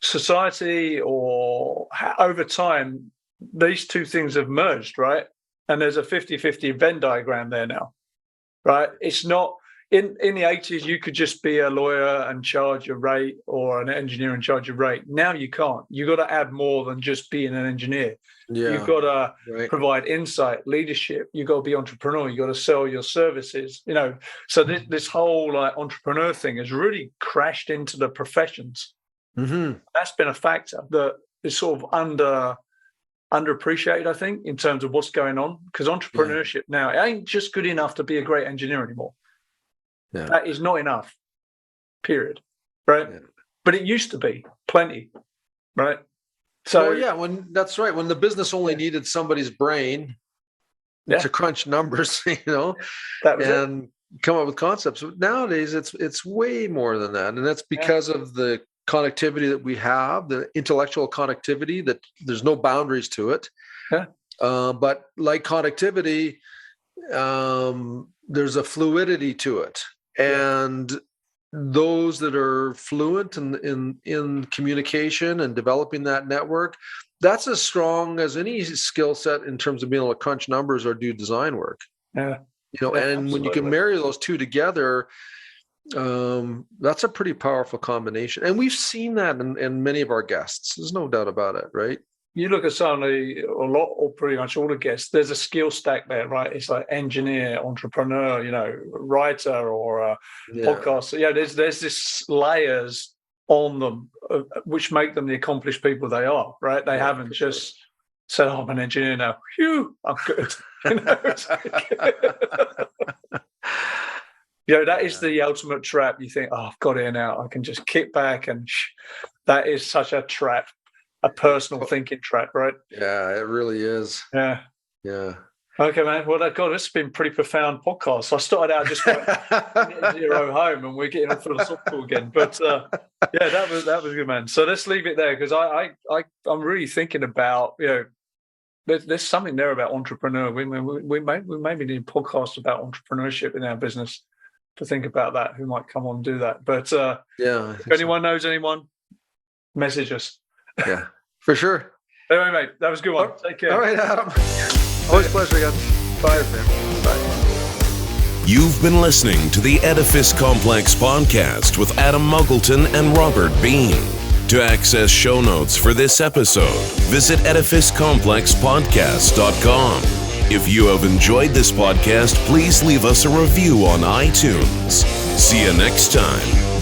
society, or over time, these two things have merged, right? And there's a 50-50 Venn diagram there now, right? It's not... In the 80s, you could just be a lawyer and charge a rate, or an engineer and charge a rate. Now you can't. You've got to add more than just being an engineer. Yeah, you've got to provide insight, leadership. You've got to be entrepreneurial. You've got to sell your services. So this whole entrepreneur thing has really crashed into the professions. Mm-hmm. That's been a factor that is sort of underappreciated, I think, in terms of what's going on. Because entrepreneurship now, it ain't just good enough to be a great engineer anymore. Yeah. That is not enough, period. Right? Yeah. But it used to be plenty, right? So that's right. When the business only needed somebody's brain to crunch numbers, and come up with concepts. Nowadays, it's way more than that, and that's because of the connectivity that we have, the intellectual connectivity, that there's no boundaries to it. Yeah. But like connectivity, there's a fluidity to it. And those that are fluent in communication and developing that network, that's as strong as any skill set in terms of being able to crunch numbers or do design work. Yeah. And absolutely. When you can marry those two together, that's a pretty powerful combination. And we've seen that in many of our guests. There's no doubt about it, right? You look at or pretty much all the guests, there's a skill stack there, right? It's like engineer, entrepreneur, writer, or podcaster. Yeah, there's this layers on them, which make them the accomplished people they are, right? They haven't just said, I'm an engineer now. Phew, I'm good. That is the ultimate trap. You think, I've got here now. I can just kick back, and that is such a trap. A personal thinking trap, right? Yeah, it really is. Yeah. Okay, man. Well, God, this has been a pretty profound podcast. So I started out just zero home, and we're getting philosophical again. But that was good, man. So let's leave it there, because I'm really thinking about there's something there about entrepreneur. We maybe need a podcast about entrepreneurship in our business to think about that. Who might come on and do that? But if anyone knows anyone, message us. Yeah, for sure. Anyway, mate, that was a good one. Take care. All right, Adam. Always a pleasure again. Bye, man. Bye. You've been listening to the Edifice Complex podcast with Adam Muggleton and Robert Bean. To access show notes for this episode, visit edificecomplexpodcast.com. If you have enjoyed this podcast, please leave us a review on iTunes. See you next time.